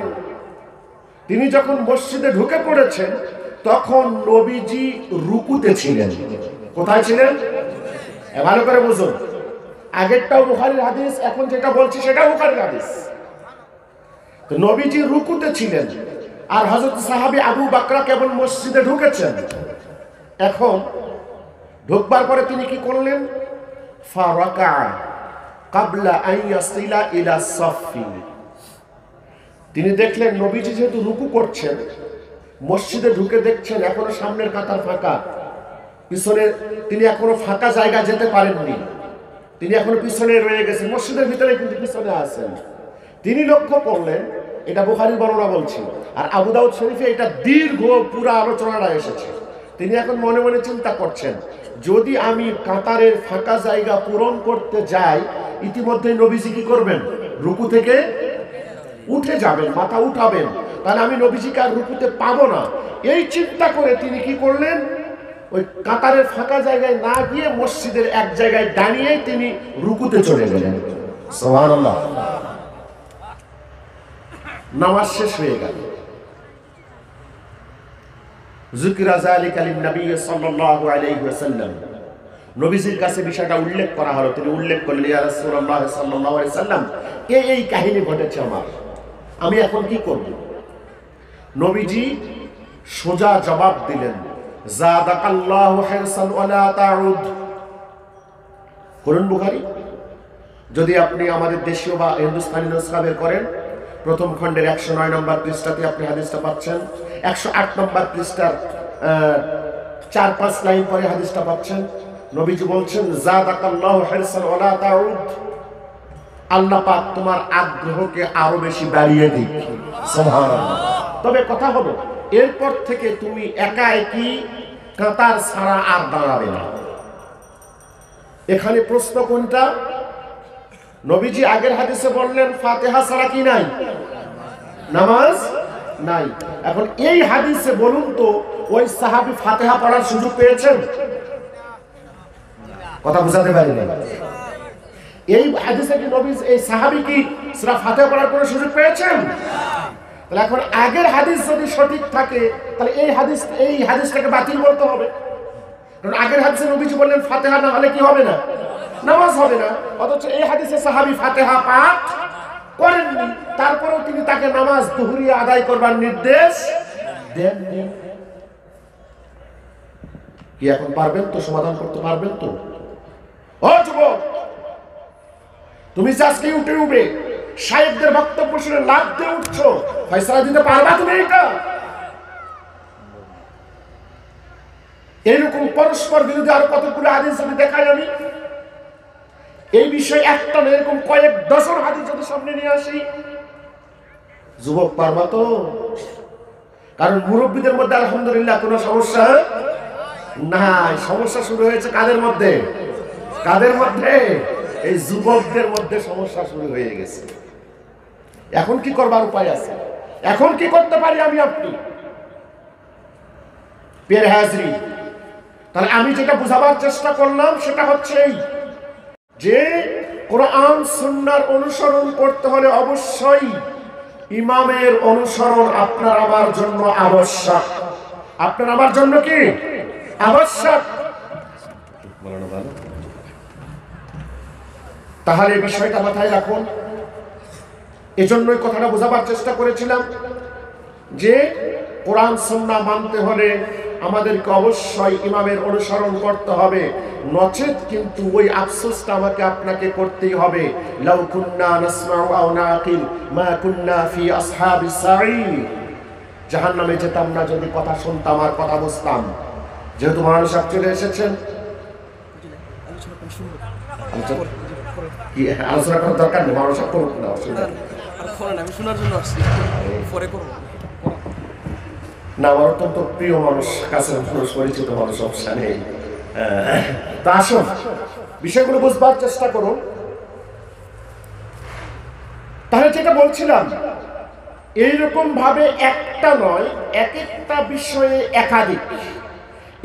তিনি যখন মসজিদে ঢুকে পড়েছেন তখন নবীজি রুকুতে ছিলেন। কোথায় ছিলেন? ভালো করে বুঝুন, আগেরটাও বুখারীর হাদিস, এখন যেটা বলছি সেটাও বুখারীর হাদিস। তো নবীজি রুকুতে ছিলেন আর হযরত সাহাবী আবু বকর কেবল মসজিদে ঢুকেছেন। এখন ঢুকবার পরে তিনি কি করলেন? ফারাকা ক্বাবলা আন ইয়াসিলা ইলা সাফি। তিনি দেখলেন নবীজি যেহেতু রুকু করছেন, মসজিদে ঢুকে দেখছেন এখনো সামনের কাতার ফাঁকা, পিছনে তিনি এখনো ফাঁকা জায়গা যেতে পারেননি, তিনি এখনো পিছনে রয়ে গেছেন, মসজিদের ভিতরে কিন্তু পিছনে আছেন। তিনি লক্ষ্য করলেন, এটা বুখারীর বর্ণনা বলছি, আর আবু দাউদ শরীফে এটা দীর্ঘ পুরো আলোচনাটা এসেছে। তিনি এখন মনে মনে চিন্তা করছেন, যদি আমি কাতারের ফাঁকা জায়গা পূরণ করতে যাই, ইতিমধ্যে নবীজি কি করবেন? রুকু থেকে উঠে যাবেন, মাথা উঠাবেন, তাহলে আমি নবীজিকে আর রুকুতে পাবো না। এই চিন্তা করে তিনি কি করলেন? ওই কাতারের ফাঁকা জায়গায় না গিয়ে মসজিদের এক জায়গায় দাঁড়িয়ে তিনি রুকুতে চলে গেলেন। সুবহানাল্লাহ। নামাজ শেষ হয়ে গেল। যিকরা যালিকা লিন-নবী সাল্লাল্লাহু আলাইহি ওয়াসাল্লাম, নবীজির কাছে বিষয়টা উল্লেখ করা হলো। তিনি উল্লেখ করলেন, ইয়া রাসূলুল্লাহ সাল্লাল্লাহু আলাইহি ওয়াসাল্লাম, এই কাহিনী ঘটেছে আমার, আমি এখন কি করব? নবীজি সোজা জবাব দিলেন, যাদাকাল্লাহু হিরসান ওয়ালা তাউদ। কোরআন বুখারী, যদি আপনি আমাদের দেশীয় বা হিন্দুস্তানি নুসখা বের করেন, প্রথম খণ্ডের 109 নম্বর পৃষ্ঠাতে আপনি হাদিসটা পাচ্ছেন, 108 নম্বর পৃষ্ঠার 4-5 লাইন পরে হাদিসটা পাচ্ছেন। নবীজি বলছেন, যাদাকাল্লাহু হিরসান ওয়ালা তাউদ, আল্লাহ পাক তোমার আগ্রহকে আরো বেশি বাড়িয়ে দিক। সুবহানাল্লাহ। তবে কথা হলো, এরপর থেকে তুমি একা একই কাতার ছাড়া আর দাঁড়াবে না। এখানে প্রশ্ন কোনটা? নবীজি আগের হাদিসে বললেন ফাতিহা ছাড়া কি নাই? নামাজ নাই। এখন এই হাদিসে বলুন তো, ওই সাহাবী ফাতিহা পড়ার সুযোগ পেয়েছেন? কথা বুঝাতে পারি না। এই হাদিসে কি নবী, এই সাহাবী কি সূরা ফাতিহা পড়ার কোনো সুযোগ পেয়েছেন? তাহলে এখন আগের হাদিস যদি সঠিক থাকে, তাহলে এই হাদিসটাকে বাতিল করতে হবে। কারণ আগের হাদিসে নবীজি বললেন ফাতিহা না হলে কি হবে না? নামাজ হবে না। অথচ এই হাদিসে সাহাবী ফাতিহা পাঠ করেননি, তারপরেও তিনি তাকে নামাজ দুহরিয়া আদায় করবার নির্দেশ দেননি। কি এখন পারবেন তো? সমাধান করতে পারবেন তো? ও যুবক, তুমি আজকে ইউটিউবে শায়েখদের বক্তব্য শুনে লাভ দিয়ে উঠছো, ফয়সালা দিতে পারবা তুমি? এটা এরকম পরস্পর বিরোধী আরো কতগুলো হাদিস যদি দেখাই, আমি এই বিষয়ে একটা না, এরকম কয়েক ডজন হাদিস যদি সামনে নিয়ে আসি, যুবক পারবা তো? কারণ মুরব্বীদের মধ্যে আলহামদুলিল্লাহ কোনো সমস্যা নাই। সমস্যা শুরু হয়েছে কাদের মধ্যে? কাদের মধ্যে? এই যুবকদের মধ্যে সমস্যা শুরু হয়ে গেছে। এখন কি করবার উপায় আছে? এখন কি করতে পারি আমি আপনি? প্রিয় হাজরি, তাহলে আমি যেটা বুঝাবার চেষ্টা করলাম সেটা হচ্ছে এই যে কোরআন সুন্নাহর অনুসরণ করতে হলে অবশ্যই ইমামের অনুসরণ আপনার আমার জন্য আবশ্যক। আপনার আমার জন্য কি আবশ্যক? তাহলে বিষয়টা মাথায় রাখুন। এজন্যই কথাটা বোঝাবার চেষ্টা করেছিলাম যে কোরআন সুন্নাহ মানতে হলে আমাদেরকে অবশ্যই ইমামের অনুসরণ করতে হবে, নচেত কিন্তু ওই আফসোসটা আমাকে আপনাকে করতেই হবে, লাউ কুন্না নাসমাউ আও নাকিল মা কুন্না ফি আসহাবিস সাঈর। জাহান্নামে যেতাম না যদি কথা শুনতাম আর কথা বুঝতাম। যেহেতু মানুষ চলে এসেছেন, কি আলোচনা করার দরকার নেই, মানুষ করুক না, আমি শোনার জন্য আসছি, পরে করব না। আমার অত্যন্ত প্রিয় মানুষ, কাছের মানুষ, পরিচিত মানুষ, সমস্যা নেই। তা আসুন বিষয়গুলো বুঝবার চেষ্টা করুন। তাহলে যেটা বলছিলাম, এইরকম ভাবে একটা নয়, এক একটা বিষয়ে একাধিক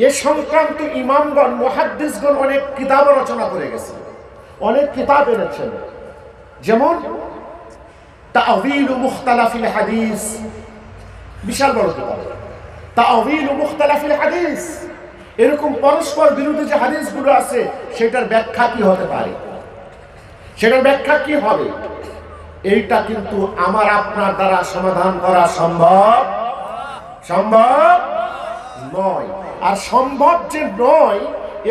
এ সংক্রান্ত ইমামগণ মুহাদ্দিসগণ অনেক কিতাব রচনা করে গেছেন, অনেক কিতাব এনেছেন। যেমন তা'ওয়িল মুখতালাফিল হাদিস, বিশাল বড় কিতাব তা'ওয়িল মুখতালাফিল হাদিস। এরকম পরস্পর বিরোধী যে হাদিসগুলো আছে সেটার ব্যাখ্যা কি হতে পারে, সেটার ব্যাখ্যা কি হবে, এইটা কিন্তু আমার আপনার দ্বারা সমাধান করা সম্ভব নয়। আর সম্ভব যে নয়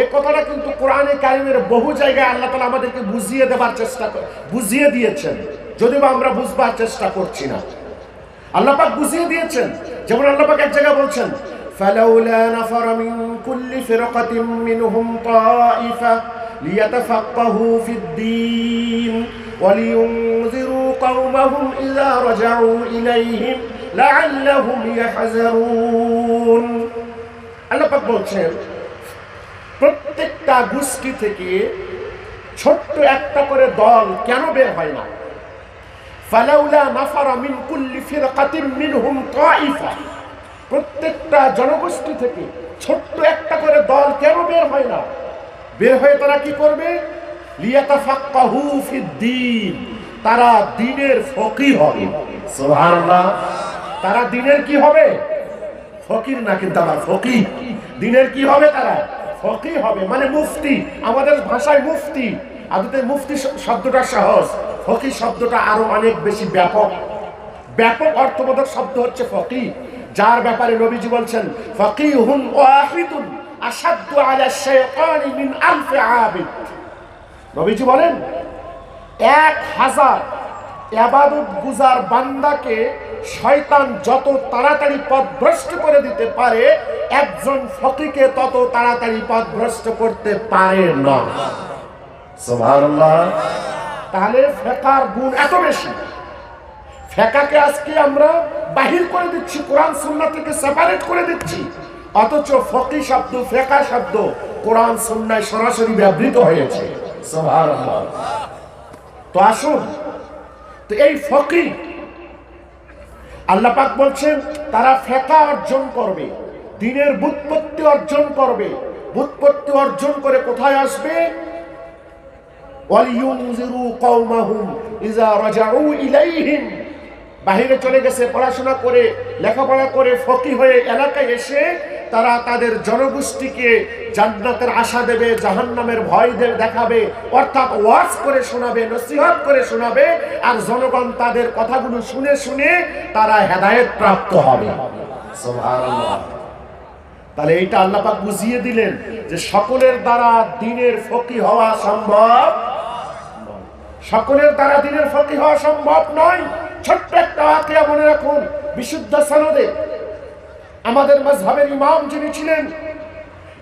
এ কথাটা কিন্তু কোরআনে কারিমের বহু জায়গায় আল্লাহ তাআলা আমাদেরকে বুঝিয়ে দিয়েছেন, যদিও আমরা বুঝবার চেষ্টা করছি না। আল্লাহ পাক বুঝিয়ে দিয়েছেন। যেমন আল্লাহ পাক এক জায়গায় বলছেন, ফালাউলা নাফারা মিন কুল্লি ফিরকাতিন মিনহুম তাইফা লিয়াতাফাক্কাহু ফিদ-দীন ওয়া লিয়ুনযিরু কওমাহুম ইযা রাজাউ ইলাইহিম লাআল্লাহুম ইয়াহযারুন। আল্লাহ পাক বলছেন, প্রত্যেকটা গোষ্ঠী থেকে ছোট্ট একটা করে দল কেন বের হয় না? ফালাউলা নাফারা মিন কুল্লি ফিরকাতিন মিনহুম তাইফা, প্রত্যেকটা জনগোষ্ঠী থেকে ছোট্ট একটা করে দল কেন বের হয় না? বের হয়ে তারা কি করবে? লিয়াতাফাক্কাহু ফিদ-দীন, তারা দ্বীনের ফকিহ হবে। সুবহানাল্লাহ। তারা দ্বীনের কি হবে? ফকির না, কিন্তু আবার ফকিহ। দ্বীনের কি হবে? তারা ফকিহ হবে, মানে মুফতি। আমাদের ভাষায় মুফতি, আদতে মুফতি শব্দটা সহজ, ফকিহ শব্দটা আরো অনেক বেশি ব্যাপক। ব্যাপক অর্থবোধক শব্দ হচ্ছে ফকিহ, যার ব্যাপারে নবীজি বলছেন, ফাকিহুন ওয়াহিদুন আশাদ্দু আলা শাইতানি মিন আলফি আবিদ। নবীজি বলেন, 1000 ইবাদত গুজার বান্দাকে শয়তান যত তাড়াতাড়ি পথভ্রষ্ট করে দিতে পারে, একজন ফকিহকে তত তাড়াতাড়ি পথভ্রষ্ট করতে পারে না। সুবহানাল্লাহ। তাহলে ফিকহের গুণ এত বেশি। ফিকহকে আজকে আমরা বাহির করে দিচ্ছি, কোরআন সুন্নাহ থেকে সেপারেট করে দিচ্ছি, অথচ ফকিহ শব্দ, ফিকহ শব্দ কোরআন সুন্নাহয় সরাসরি ব্যবহৃত হয়েছে। সুবহানাল্লাহ। তো আসুন, তো এই ফকিহ আল্লাহ পাক বলছেন তারা ফিকহ অর্জন করবে, দ্বীনের ব্যুৎপত্তি অর্জন করবে। ব্যুৎপত্তি অর্জন করে কোথায় আসবে? ওয়ালিয়ুনযিরু কওমাহুম ইযা রাজাউ ইলাইহিম, বাহিরে চলে গেছে পড়াশোনা করে, লেখাপড়া করে, ফকিহ হয়ে এলাকায় এসে তারা তাদের জনগোষ্ঠীকে জান্নাতের আশা দেবে, জাহান্নামের ভয় দেখাবে, অর্থাৎ ওয়াজ করে শোনাবে, নসিহত করে শোনাবে, আর জনগণ তাদের কথাগুলো শুনে শুনে তারা হেদায়েত প্রাপ্ত হবে। সুবহানাল্লাহ। তাহলে এইটা আল্লাহ পাক বুঝিয়ে দিলেন যে সকলের দ্বারা দ্বীনের ফকিহ হওয়া সম্ভব নয়। সকলের দ্বারা দ্বীনের ফকিহ হওয়া সম্ভব নয়। ছোট্ট একটা ওয়াকিয়া মনে রাখুন, বিশুদ্ধ সনদে আমাদের মাযহাবের ইমাম যিনি ছিলেন,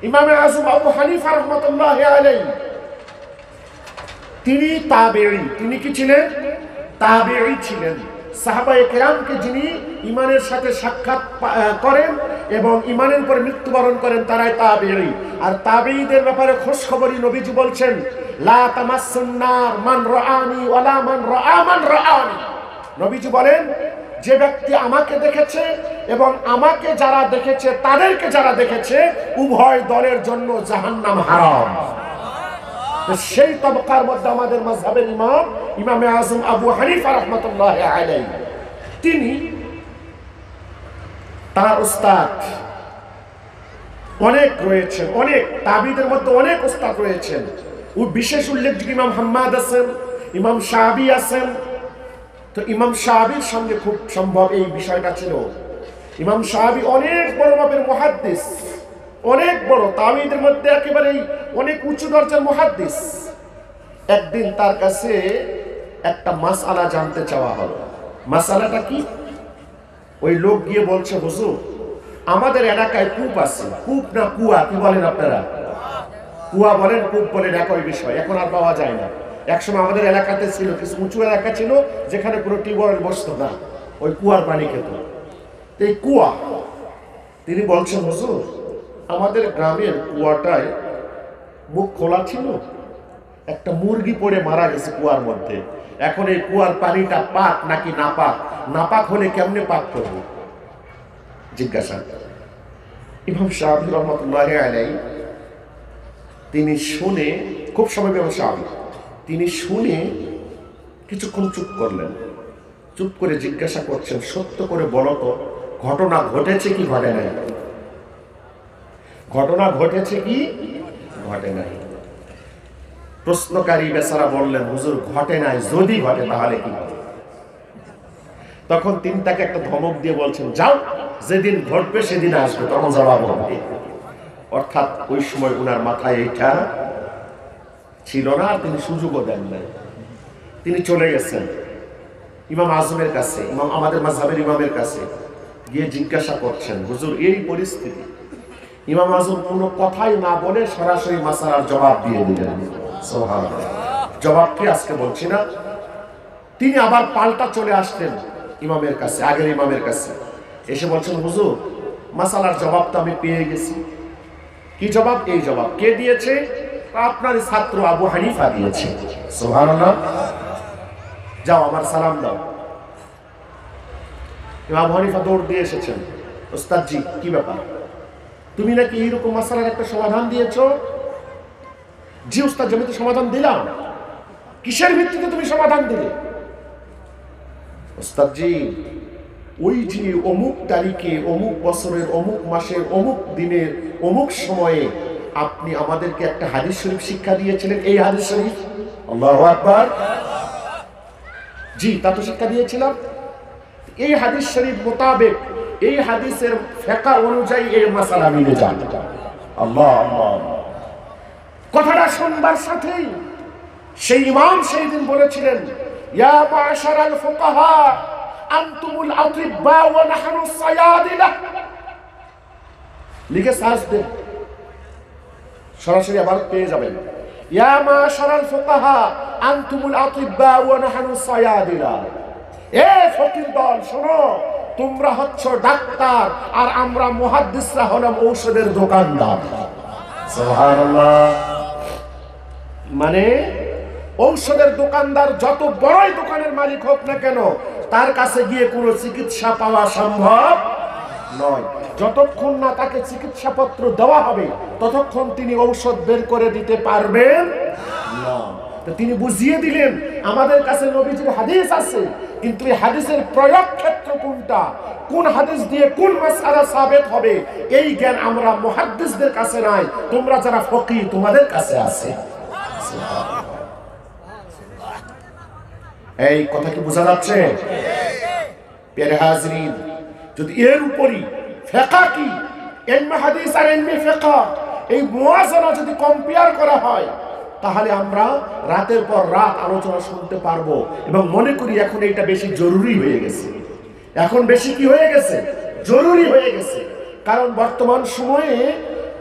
ইমামে আযম আবু হানিফা রাহমাতুল্লাহি আলাইহি, তিনি তাবেঈ। তিনি কি ছিলেন? তাবেঈ ছিলেন। সাহাবায়ে কেরামকে যিনি ইমানের সাথে সাক্ষাৎ করেন এবং ইমানের পরে মৃত্যুবরণ করেন, তারাই তাবেঈ। আর তাবেঈদের ব্যাপারে খোঁজ খবরই নবীজি বলছেন, লা তামাসসুন নার মান রাআনি ওয়ালা মান রাআ মান রাআনি। নবীজি বলেন, যে ব্যক্তি আমাকে দেখেছে এবং আমাকে যারা দেখেছে, তাদেরকে যারা দেখেছে, উভয় দলের জন্য জাহান্নাম হারাম। তো সেই তবকার মধ্যে আমাদের মাযহাবের ইমাম, ইমামে আযম আবু হানিফা রাহমাতুল্লাহি আলাইহি, তিনি তার উস্তাদ অনেক রয়েছেন, অনেক তাবিদের মধ্যে অনেক উস্তাদ রয়েছেন। ও বিশেষ উল্লেখযোগ্য ইমাম হাম্মাদ আছেন, ইমাম শাবি আছেন। তো ইমাম শাবির সঙ্গে খুব সম্ভব এই বিষয়টা ছিল। ইমাম শাবি অনেক বড় মাপের মুহাদ্দিস, অনেক বড় তাবিদের মধ্যে একেবারে অনেক উঁচু দরজার মুহাদ্দিস। একদিন তার কাছে একটা মাসআলা জানতে চাওয়া হলো। মাসআলাটা কি? ওই লোক গিয়ে বলছে, হুজুর, আমাদের এলাকায় কূপ আছে। কূপ না কুয়া, কি বলেন আপনারা? কুয়া বলেন, কূপ বলেন, একই বিষয়। এখন আর পাওয়া যায় না। একসময় আমাদের এলাকাতে ছিল, কিছু উঁচু এলাকা ছিল যেখানে কোনো টিউবওয়েল বসতো না, ওই কুয়ার পানি খেত। এই কুয়া, তিনি বলছেন, হুজুর, আমাদের গ্রামের কুয়াটায় মুখ খোলা ছিল, একটা মুরগি পড়ে মারা গেছে কুয়ার মধ্যে। এখন এই কুয়ার পানিটা পাক নাকি নাপাক, নাপাক হলে কেমনে পাক করব জিজ্ঞাসা। ইমাম শাফি রহমাতুল্লাহি আলাইহি তিনি শুনে, খুব সময় ইমাম শাফি তিনি শুনে কিছুক্ষণ চুপ করলেন। চুপ করে জিজ্ঞাসা করছেন, সত্য করে বলো তো ঘটনা ঘটেছে কি ঘটে নাই? ঘটনা ঘটেছে কি ঘটে নাই? প্রশ্নকারী বেচারা বললেন, হুজুর ঘটে নাই, যদি ঘটে তাহলে কি? তখন তিনি তাকে একটা ধমক দিয়ে বলছেন, যাও, যেদিন ঘটবে সেদিন আসবে, তখন জবাব হবে। অর্থাৎ ওই সময় উনার মাথায় এইটা ছিল না, তিনি সুযোগও দেন নাই। তিনি চলে গেছেন ইমাম আজমের কাছে, আমাদের মাযহাবের ইমামের কাছে গিয়ে জিজ্ঞাসা করছেন, হুজুর এই পরিস্থিতি। ইমাম আজম কোনো কথাই না বলে সরাসরি মাসালার জবাব দিয়ে দিলেন। সুবহানাল্লাহ। জবাব কি আজকে বলছি না। তিনি আবার পাল্টা চলে আসলেন ইমামের কাছে, আগের ইমামের কাছে এসে বলছেন, হুজুর মাসালার জবাব তো আমি পেয়ে গেছি। কি জবাব? এই জবাব কে দিয়েছে? আপনার ছাত্র আবু হানিফা দিয়েছে। সুবহানাল্লাহ। যাও আমার সালাম দাও। আবু হানিফা দৌড় দিয়ে এসেছেন, ওস্তাদজি কি ব্যাপার, তুমি নাকি এইরকম মাসালার একটা সমাধান দিয়েছো? জি ওস্তাদ, আমি তো সমাধান দিলাম। কিসের ভিত্তিতে তুমি সমাধান দিলে? ওস্তাদজি ওই যে অমুক তারিখে, অমুক বছরের, অমুক মাসের, অমুক দিনের, অমুক সময়ে আপনি আমাদেরকে একটা হাদিস শরীফ শিক্ষা দিয়েছিলেন। এই হাদিস শরীফ, আল্লাহু আকবার। জি, তা তো শিক্ষা দিয়েছিলাম। এই হাদিস শরীফ মোতাবেক, এই হাদিসের ফিকহ অনুযায়ী এই মাসালা মিলে যায়। আল্লাহ আল্লাহ। কথাটা শুনবার সাথেই সেই ইমাম সেই দিন বলেছিলেন, ইয়া মাশারাল ফুকাহা আনতুমুল আতিব্বা ওয়া নাহনু সায়াদিলা। লিখে সার্চ দেন, সরাসরি আবার পেয়ে যাবেন। ইয়া মাশারাল ফুকাহা আনতুমুল আতিব্বা ওয়া নাহনু সায়াদিলা। এ ফকির দল শোনো, তোমরা হচ্ছ ডাক্তার আর আমরা মুহাদ্দিসরা হলাম ঔষধের দোকানদার। সুবহানাল্লাহ। মানে ঔষধের দোকানদার যত বড়ই দোকানের মালিক হোক না কেন, তার কাছে গিয়ে কোনো চিকিৎসা পাওয়া সম্ভব নয়। যতক্ষণ না তাকে চিকিৎসাপত্র দেওয়া হবে ততক্ষণ তিনি ঔষধ বের করে দিতে পারবেন না। তো তিনি বুঝিয়ে দিলেন, আমাদের কাছে নবীজির হাদিস আছে, কিন্তু এই হাদিসের প্রয়োগ ক্ষেত্র কোনটা, কোন হাদিস দিয়ে কোন মাসআলা সাবিত হবে, এই জ্ঞান আমরা মুহাদ্দিসদের কাছে নাই। তোমরা যারা ফকিহ তোমাদের কাছে আছে। এই কথা কি বোঝা যাচ্ছে? প্রিয় হাজরিন, যদি এর উপরই ফিকহ কি, ইলমে হাদিস আর ইলমে ফিকহ, এই মুওয়াজানা যদি কম্পেয়ার করা হয়, তাহলে আমরা রাতের পর রাত আলোচনা শুনতে পারবো। এবং মনে করি এখন এটা বেশি জরুরি হয়ে গেছে। এখন বেশি কি হয়ে গেছে? জরুরি হয়ে গেছে। কারণ বর্তমান সময়ে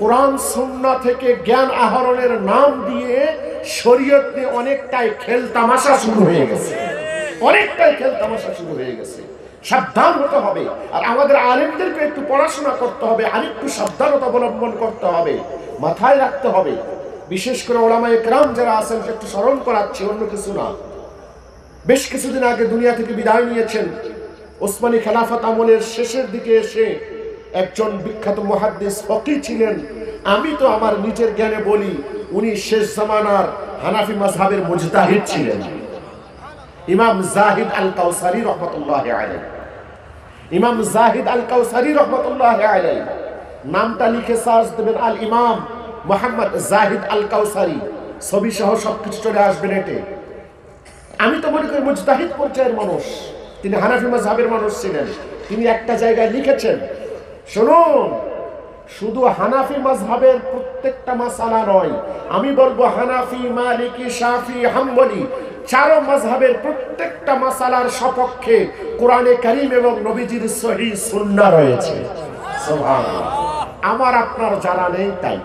কোরআন সুন্নাহ থেকে জ্ঞান আহরণের নাম দিয়ে শরীয়ত নিয়ে অনেকটাই খেল তামাশা শুরু হয়ে গেছে। অনেকটাই খেল তামাশা শুরু হয়ে গেছে। সাবধান হতে হবে। আর আমাদের আলেমদেরকে একটু পড়াশোনা করতে হবে, আরেকটু সাবধানতা অবলম্বন করতে হবে, মাথায় রাখতে হবে। বিশেষ করে ওলামায়ে কেরাম যারা আছেন, একটু স্মরণ করাচ্ছি, অন্য কিছু না। বেশ কিছুদিন আগে দুনিয়া থেকে বিদায় নিয়েছেন। ওসমানী খেলাফত আমলের শেষের দিকে এসে একজন বিখ্যাত মুহাদ্দিস ফকিহ ছিলেন। আমি তো আমার নিজের জ্ঞানে বলি, উনি শেষ জামানার হানাফি মাযহাবের মুজতাহিদ ছিলেন। ইমাম জাহিদ আল কাউসারি রহমাতুল্লাহি আলাইহি। ইমাম জাহিদ আল কাউসারি রহমাতুল্লাহি আলাইহি নামটা লিখে সার্চ দেবেন, আল ইমাম মুহাম্মদ জাহিদ আল কাউসারি, ছবি সহ সবকিছু চলে আসবে নেটে। আমি তো মনে করি মুজতাহিদ পর্যায়ের মানুষ, তিনি হানাফি মাযহাবের মানুষ ছিলেন। তিনি একটা জায়গায় লিখেছেন, শুনুন, শুধু হানাফি মাযহাবের প্রত্যেকটা মাসালা নয়, আমি বলবো হানাফি, মালিকি, শাফি, হাম্বলি, চারো মাযহাবের প্রত্যেকটা মাসালার সপক্ষে কোরআনে কারীম এবং নবীজির সহিহ সুন্নাহ রয়েছে। সুবহানাল্লাহ। আমার আপনার জানা নেই তাই,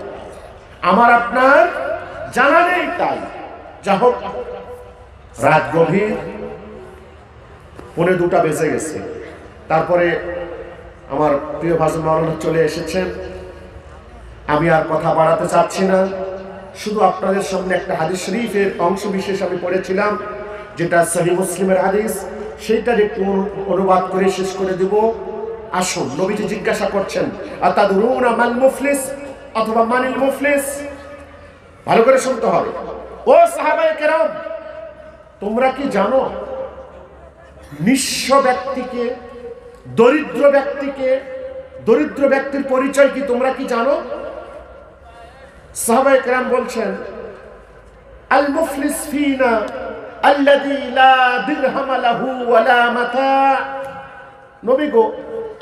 আমার আপনার জানা নেই তাই। যা হোক, রাত গভীর, 1:45 বেজে গেছে। তারপরে আমার প্রিয় ভাজন মাওলানা চলে এসেছেন। আমি আর কথা বাড়াতে চাচ্ছি না, শুধু আপনাদের সামনে একটা হাদিস শরীফের অংশ বিশেষ আমি পড়েছিলাম। যেটা সহিহ মুসলিমের হাদিস, সেইটার একটু অনুবাদ করে শেষ করে দেব। আসুন, নবীজি জিজ্ঞাসা করছেন আতাদরুনা মাল মুফলিস, অথবা মানিল মুফলিস। ভালো করে শুনতে হবে। ও সাহাবায়ে কেরাম, তোমরা কি জানো নিঃস্ব ব্যক্তিকে, দরিদ্র ব্যক্তিকে, দরিদ্র ব্যক্তির পরিচয় কি তোমরা কি জানো? সাহাবায়ে কেরাম বলছেন আল মুফলিস ফিনা আল্লাযী লা দিরহাম লাহু ওয়ালা মাতা। নবী গো,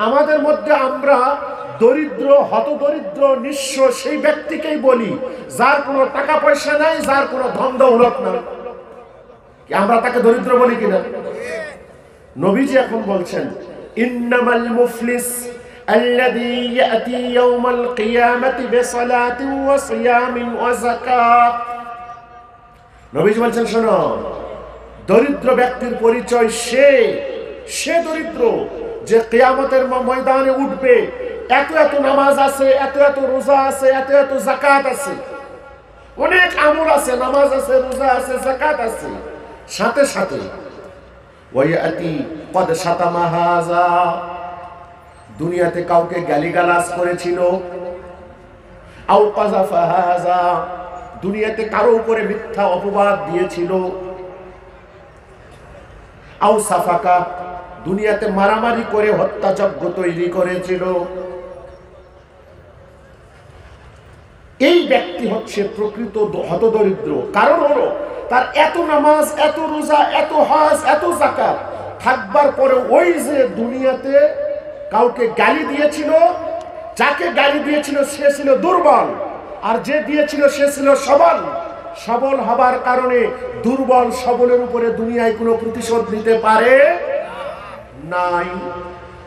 আমাদের মধ্যে আমরা দরিদ্র, হতদরিদ্র, নিঃস্ব সেই ব্যক্তিকেই বলি যার কোনো টাকা পয়সা নাই, যার কোনো ধন দৌলত নাই। আমরা তাকে দরিদ্র বলি কিনা? নবীজি এখন বলছেন ইন্নামাল মুফলিস আল্লাযী ইয়াতি ইয়াওমাল কিয়ামাতি বিসালাতিন ওয়া সিয়ামিন ওয়া যাকাত। নবীজি বলছেন, শোনো, দরিদ্র ব্যক্তির পরিচয় সে দরিদ্র যে কিয়ামতের ময়দানে উঠবে, এত এত নামাজ আছে, এত এত রোজা আছে, এত এত যাকাত আছে, অনেক আমল আছে, নামাজ আছে, রোজা আছে, যাকাত আছে, সাথে সাথে ওয়ায়াতি কদ শাতামা হাযা, দুনিয়াতে কাউকে গালিগালাজ করেছিল, আও কাযাফা হাযা, দুনিয়াতে কারো উপরে মিথ্যা অপবাদ দিয়েছিল, আও সাফাকা, দুনিয়াতে মারামারি করে হত্যাযজ্ঞ তৈরি করেছিল। এই ব্যক্তি হচ্ছে প্রকৃত হতদরিদ্র। কারণ হলো তার এত নামাজ, এত রোজা, এত হজ, এত যাকাত থাকবার পরে ওই যে দুনিয়াতে কাউকে গালি দিয়েছিল, যাকে গালি দিয়েছিল সে ছিল দুর্বল, আর যে দিয়েছিল সে ছিল সবল। সবল হবার কারণে দুর্বল সবলের উপরে দুনিয়ায় কোনো প্রতিশোধ নিতে পারে নাই।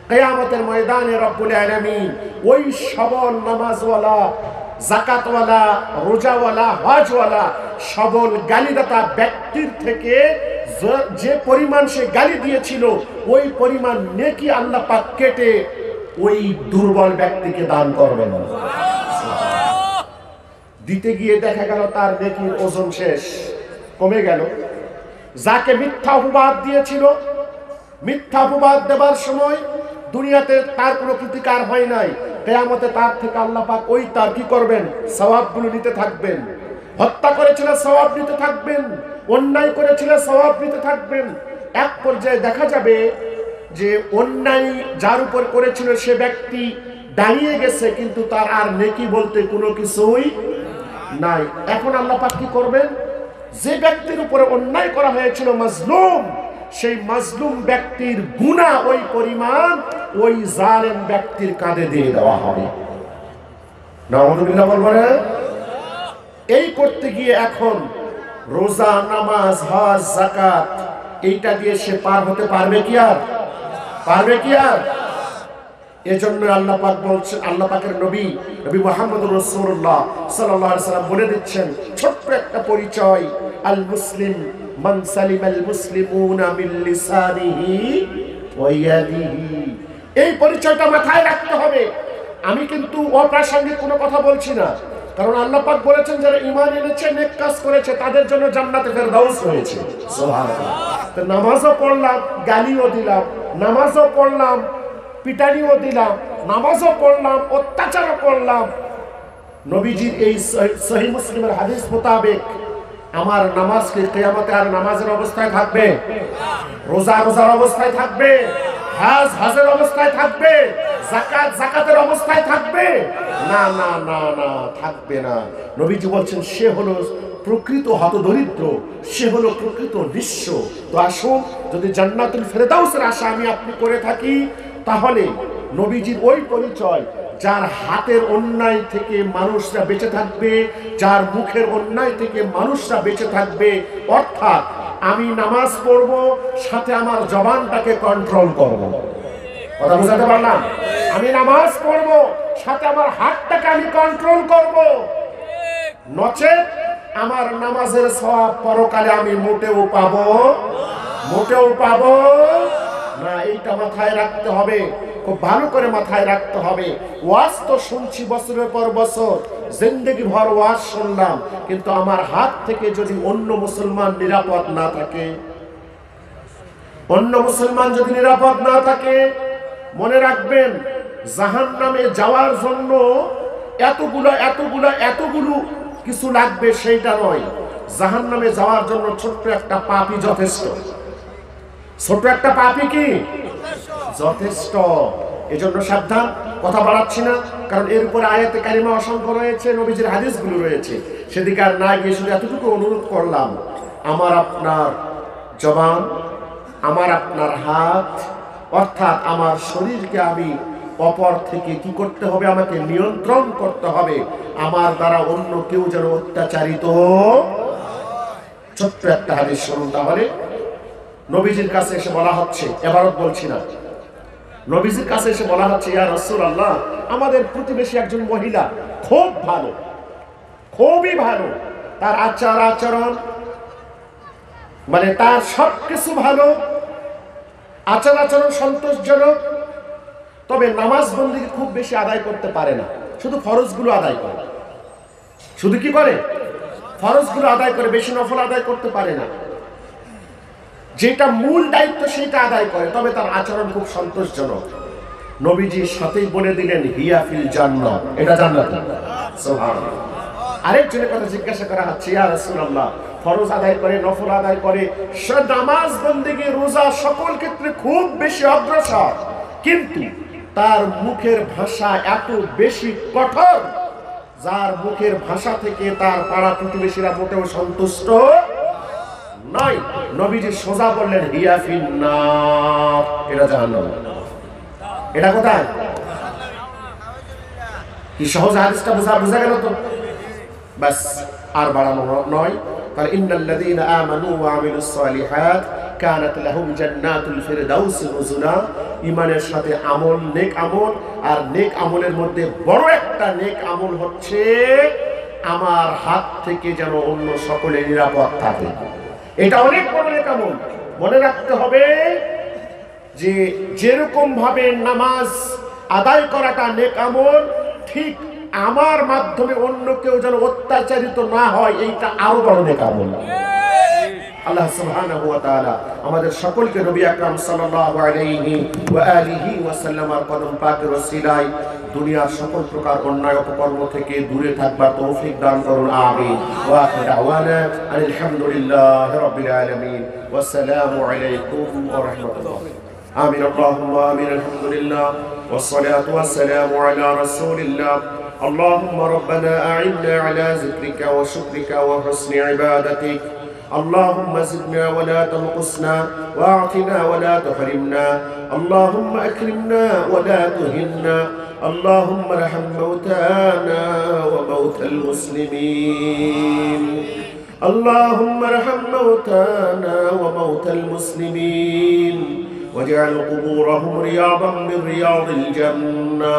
কিয়ামতের ময়দানে রব্বুল আলামিন ওই সবল নামাজওয়ালা, যাকাতওয়ালা, রোজাওয়ালা, হজওয়ালা সবল গালিদাতা ব্যক্তির থেকে যে পরিমাণ সে গালি দিয়েছিল ওই পরিমাণ নেকি আল্লাহ পাক কেটে ওই দুর্বল ব্যক্তিকে দান করবেন। দিতে গিয়ে দেখা গেল তার নেকির ওজন শেষ, কমে গেল। যাকে মিথ্যা অপবাদ দিয়েছিল, মিথ্যা অপবাদ দেবার সময় দুনিয়াতে তার কোনো প্রতিকার হয় নাই, কিয়ামতে তার থেকে আল্লাহ পাক ওই তার কি করবেন? সওয়াবগুলো নিতে থাকবেন। হত্যা করেছিল, সওয়াব নিতে থাকবেন। অন্যায় করেছিল, সওয়াব নিতে থাকবেন। এক পর্যায়ে দেখা যাবে যে অন্যায় যার উপর করেছিল সে ব্যক্তি দাঁড়িয়ে গেছে, কিন্তু তার আর নেকি বলতে কোনো কিছুই নাই। এখন আল্লাহ পাক কি করবেন? যে ব্যক্তির উপরে অন্যায় করা হয়েছিল, মাজলুম, সেই মাজলুম ব্যক্তির গুনাহ ওই পরিমাণ ওই জালেম ব্যক্তির কাঁধে দিয়ে দেওয়া হবে। নাউযুবিল্লাহ বলবেন। এই করতে গিয়ে এখন রোজা, নামাজ, হজ, যাকাত এইটা দিয়ে সে পার হতে পারবে কি আর? পারবে কি আর? এজন্য আল্লাহ পাক বলছেন, আল্লাহ পাকের নবী মুহাম্মদুর রাসূলুল্লাহ সাল্লাল্লাহু আলাইহি ওয়াসাল্লাম বলে দিচ্ছেন ছোট্ট একটা পরিচয়, আল মুসলিম মান সালিমাল মুসলিমুনা মিন লিসানিহি ওয়া ইয়াদিহি। এই পরিচয়টা মাথায় রাখতে হবে। আমি কিন্তু অপ্রাসঙ্গিক কোনো কথা বলছি না, কারণ আল্লাহ পাক বলেছেন যারা ঈমান এনেছে, নেক কাজ করেছে, তাদের জন্য জান্নাতে ফেরদাউস রয়েছে। সুবহানাল্লাহ। তো নামাজও পড়লাম, গালিও দিলাম, নামাজও পড়লাম, পিটানিও দিলাম, নামাজও পড়লাম, অত্যাচারও করলাম। নবীজির এই সহিহ মুসলিমের হাদিস মোতাবেক আমার নামাজ কি কিয়ামতে আর নামাজের অবস্থায় থাকবে? রোজা রোজার অবস্থায় থাকবে? হজ হজের অবস্থায় থাকবে? যাকাত যাকাতের অবস্থায় থাকবে? না না না না, থাকবে না। নবীজি বলছেন সে হলো প্রকৃত হতদরিদ্র, সে হলো প্রকৃত নিঃস্ব। তো আসুন, যদি জান্নাতুল ফেরদাউসের আশা আমি আপনি করে থাকি, তাহলে নবীজির ওই পরিচয়, যার হাতের অন্যায় থেকে মানুষরা বেঁচে থাকবে, যার মুখের অন্যায় থেকে মানুষরা বেঁচে থাকবে, অর্থাৎ আমি নামাজ পড়ব, সাথে আমার জবানটাকে কন্ট্রোল করব। কথা বুঝাতে পারলাম? আমি নামাজ পড়ব, সাথে আমার হাতটাকে আমি কন্ট্রোল করব, নচেত আমার নামাজের সওয়াব পরকালে আমি মোটেও পাবো না। এইটা মাথায় রাখতে হবে, খুব ভালো করে মাথায় রাখতে হবে। ওয়াজ তো শুনছি বছরের পর বছর, জিন্দেগি ভর ওয়াজ শুনলাম, কিন্তু আমার হাত থেকে যদি অন্য মুসলমান নিরাপদ না থাকে, অন্য মুসলমান যদি নিরাপদ না থাকে, মনে রাখবেন জাহান্নামে যাওয়ার জন্য এতগুলো কিছু লাগবে সেইটা নয়। জাহান্নামে যাওয়ার জন্য ছোট্ট একটা পাপই যথেষ্ট। ছোট্ট একটা পাপই কি যথেষ্ট। এজন্য সাবধান, কথা বাড়াচ্ছি না, কারণ এর উপরে আয়াতে কারিমা অসংখ্য রয়েছে, নবীজির হাদিসগুলো রয়েছে, সেদিকে আর না গিয়ে শুধু এতটুকু অনুরোধ করলাম, আমার আপনার জবান, আমার আপনার হাত, অর্থাৎ আমার শরীরকে আমি অপর থেকে কি করতে হবে, আমাকে নিয়ন্ত্রণ করতে হবে, আমার দ্বারা অন্য কেউ যেন অত্যাচারিত। ছোট্ট একটা হাদিস শুনুন তাহলে। নবীজির কাছে এসে বলা হচ্ছে, এবারও বলছি না, নবীজির কাছে এসে বলা হচ্ছে, ইয়া রাসূলুল্লাহ, আমাদের প্রতিবেশী একজন মহিলা খুব ভালো, খুবই ভালো, তার আচার আচরণ মানে তার সবকিছু ভালো, আচার আচরণ সন্তোষজনক, তবে নামাজ বন্দেগী খুব বেশি আদায় করতে পারে না, শুধু ফরজগুলো আদায় করে। শুধু কি করে? ফরজগুলো আদায় করে, বেশি নফল আদায় করতে পারে না। যেটা মূল দায়িত্ব সেটা আদায় করে, তবে তার আচরণ খুব সন্তোষজনক। নবীজি সাথেই বলে দিলেন, হিয়া ফিল জান্নাহ, এটা জান্নাত। সুবহানাল্লাহ। আরেকজনের কথা জিজ্ঞাসা করা হচ্ছে, ইয়া রাসূলুল্লাহ, ফরজ আদায় করে, নফল আদায় করে, নামাজ বন্দেগী রোজা সকল ক্ষেত্রে খুব বেশি অগ্রসর, কিন্তু তার মুখের ভাষা এত বেশি কঠোর, যার মুখের ভাষা থেকে তার পাড়া প্রতিবেশীরা মোটেও সন্তুষ্ট নয়। নবীজি সোজা বললেন, হিয়া ফিন্নার, এটা জাহান্নাম। এটা কোথায়? কি সহজ হাদিসটা বোঝা গেল তো? বাস, আর বাড়ানো নয়। কারণ ইন্নাল্লাযীনা আমানু ওয়া আমিলুস সালিহাত কানাত লাহুম জান্নাতুল ফিরদাউস নুজুলা। ঈমানের সাথে আমল, নেক আমল, আর নেক আমলের মধ্যে বড় একটা নেক আমল হচ্ছে আমার হাত থেকে যেন অন্য সকলে নিরাপদ থাকে। এটা অনেক বড় নেক আমল। মনে রাখতে হবে যে যেরকম ভাবে নামাজ আদায় করাটা নেক আমল, ঠিক আমার মাধ্যমে অন্য কেউ যেন অত্যাচারিত না হয়, এইটা আরো বড় নেক আমল। আল্লাহ সুবহানাহু ওয়া তাআলা আমাদের সকলকে নবী আকরাম সাল্লাল্লাহু আলাইহি ওয়া আলিহি ওয়া সাল্লামের কদম পাকের ওসিলায় দুনিয়ার সকল প্রকার অন্যায় অপকর্ম থেকে দূরে থাকবার তৌফিক দান করুন, আমিন। ওয়া আখিরু দাওয়ানা আলহামদুলিল্লাহি রাব্বিল আলামিন ওয়া আসসালামু আলাইকুম ওয়া রাহমাতুল্লাহ। আমিন, আল্লাহুম্মা আমিন। আলহামদুলিল্লাহ ওয়াস সালাতু ওয়াস সালামু আলা রাসূলিল্লাহ। اللهم ربنا أعنا على ذكرك وشكرك وحسن عبادتك. اللهم زدنا ولا تنقصنا، واعطنا ولا تحرمنا، اللهم أكرمنا ولا تهنا، اللهم ارحم موتانا وموتى المسلمين، اللهم ارحم موتانا وموتى المسلمين، واجعل قبورهم رياضا من رياض الجنة،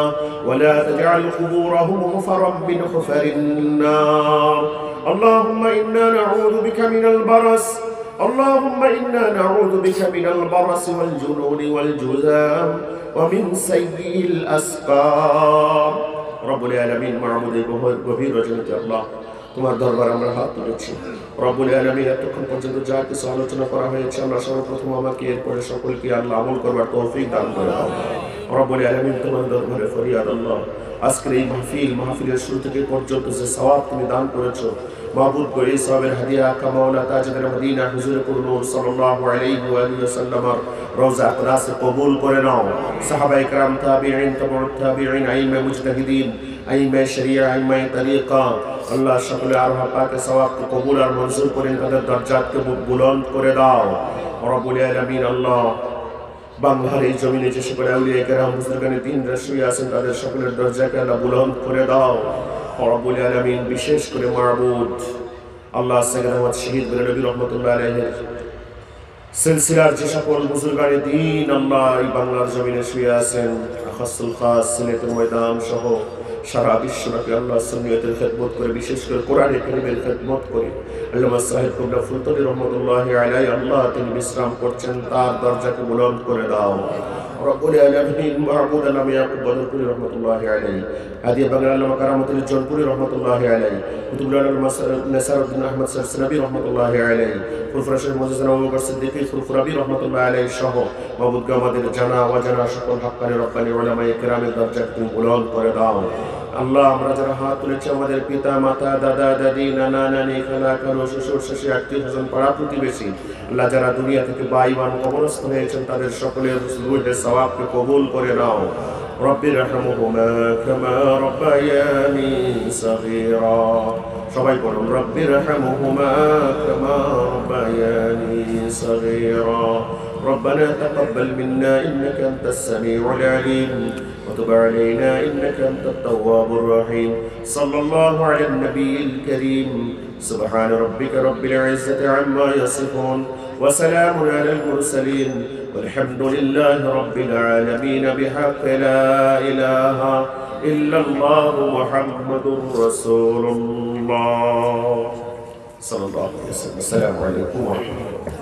ولا تجعل قبورهم حفرا من حفر النار. اللهم إنا نعوذ بك من البرص، اللهم إنا نعوذ بك من البرص والجنون والجذام ومن سيء الأسقام. رب العالمين معبود গভীর রজনীতে আল্লাহ তোমার দরবার আমরা হাত তুলেছি। রব্বুল আলামিন, এতক্ষণ পর্যন্ত যা কিছু আলোচনা করা হয়েছে, আমরা সর্বপ্রথম আমাকে, এরপরে সকলকে আল্লাহ আমল করবার তৌফিক দান করে দাও। রব্বুল আলামিন, তোমার দরবারে ফরিয়াদ আল্লাহ, আজকের এই মাহফিলের শুরু থেকে পর্যন্ত যে সওয়াব তুমি দান করেছো, মাবুদ গো, এই সওয়াবের হাদিয়া কামাওলা তাজদার মদিনা হুজুরে নূর সাল্লাল্লাহু আলাইহি ওয়া আলিহি ওয়াসাল্লামের রওজা আকদাসে কবুল করে নাও। সাহাবায়ে কেরাম, তাবিঈন, তাবিউত তাবিঈন, আইম্মা মুজতাহিদিন, আইম্মা শরিয়া, আইম্মা তরিকা, আল্লাহ সকলে আরহা পাকে সওয়াবকে কবুল আর মঞ্জুর করেন, তাদের দরজাতকে বুলন্দ করে দাও। রব্বুল আলামিন, আল্লাহ বাংলার এই জমিনে যে সকল আউলিয়া কেরাম বুজুর্গানে দিন শুয়ে আছেন, তাদের সকলের দরজাকে আল্লাহ বুলন্দ করে দাও। রব্বুল আলামিন, বিশেষ করে মাবুদ আল্লাহ সাইয়্যিদ আহমদ শহীদ নবী রহমাতুল্লাহ আলাইহির সিলসিলার যে সকল বুজুর্গানে দিন আল্লাহ এই বাংলার জমিনে শুয়ে আছেন, খাসুল খাস সিলেটের ময়দান সহ সারা বিশ্বব্যাপী আল্লাহ সুন্নিয়তের খেদমত করে, বিশেষ করে কোরআনে কারীমের খেদমত করে আল্লামা সাহেব কুবরা ফুলতলি রহমাতুল্লাহি আলাইহি আল্লাহ তিনি বিশ্রাম করছেন, তার দরজাকে বুলন্দ করে দাও। রব্বুল আলামিন, মাহমুদ আলম ইয়াকুব বদরপুরি রহমাতুল্লাহি আলাইহি, হাদিয়া বাংলা আল্লামা কারামতুল জনপুরি রহমাতুল্লাহি আলাইহি, কুতুবুল্লাহ নাসারউদ্দিন আহমদ সারসালাবি রহমতুল্লাহ আলাইহি, ফুরফুরা শেখ মুজিবুর আবু বকর সিদ্দিকী ফুরফুরাবি রহমতুল্লাহ আলাইহি সহ মাবুদকে আমাদের জানা অজানা সকল হাক্কানি রব্বানি উলামায়ে কেরামের দরজা তুমি বুলন্দ করে দাও। আল্লাহ, আমরা যারা হাত তুলেছি আমাদের পিতা মাতা দাদা দাদি নানা নানি খালা খালু শ্বশুর শাশুড়ি আত্মীয় স্বজন পাড়া প্রতিবেশী আল্লাহ যারা দুনিয়া থেকে বাইমান কবরস্থ হয়েছেন তাদের সকলের রুহের সওয়াবকে কবুল করে নাও। রব্বির রহমহুমা কামা রব্বায়ানি সগীরা, সবাই পড়ুন রব্বির রহমহুমা কামা রব্বায়ানি সগীরা। ربنا تقبل منا إنك أنت السميع العليم وتب علينا إنك أنت التواب الرحيم. صلى الله على النبي الكريم. سبحان ربك رب العزة عما يصفون وسلام على المرسلين والحمد لله رب العالمين بحق لا إله إلا الله محمد رسول الله صلى الله عليه وسلم. السلام عليكم ورحمة الله.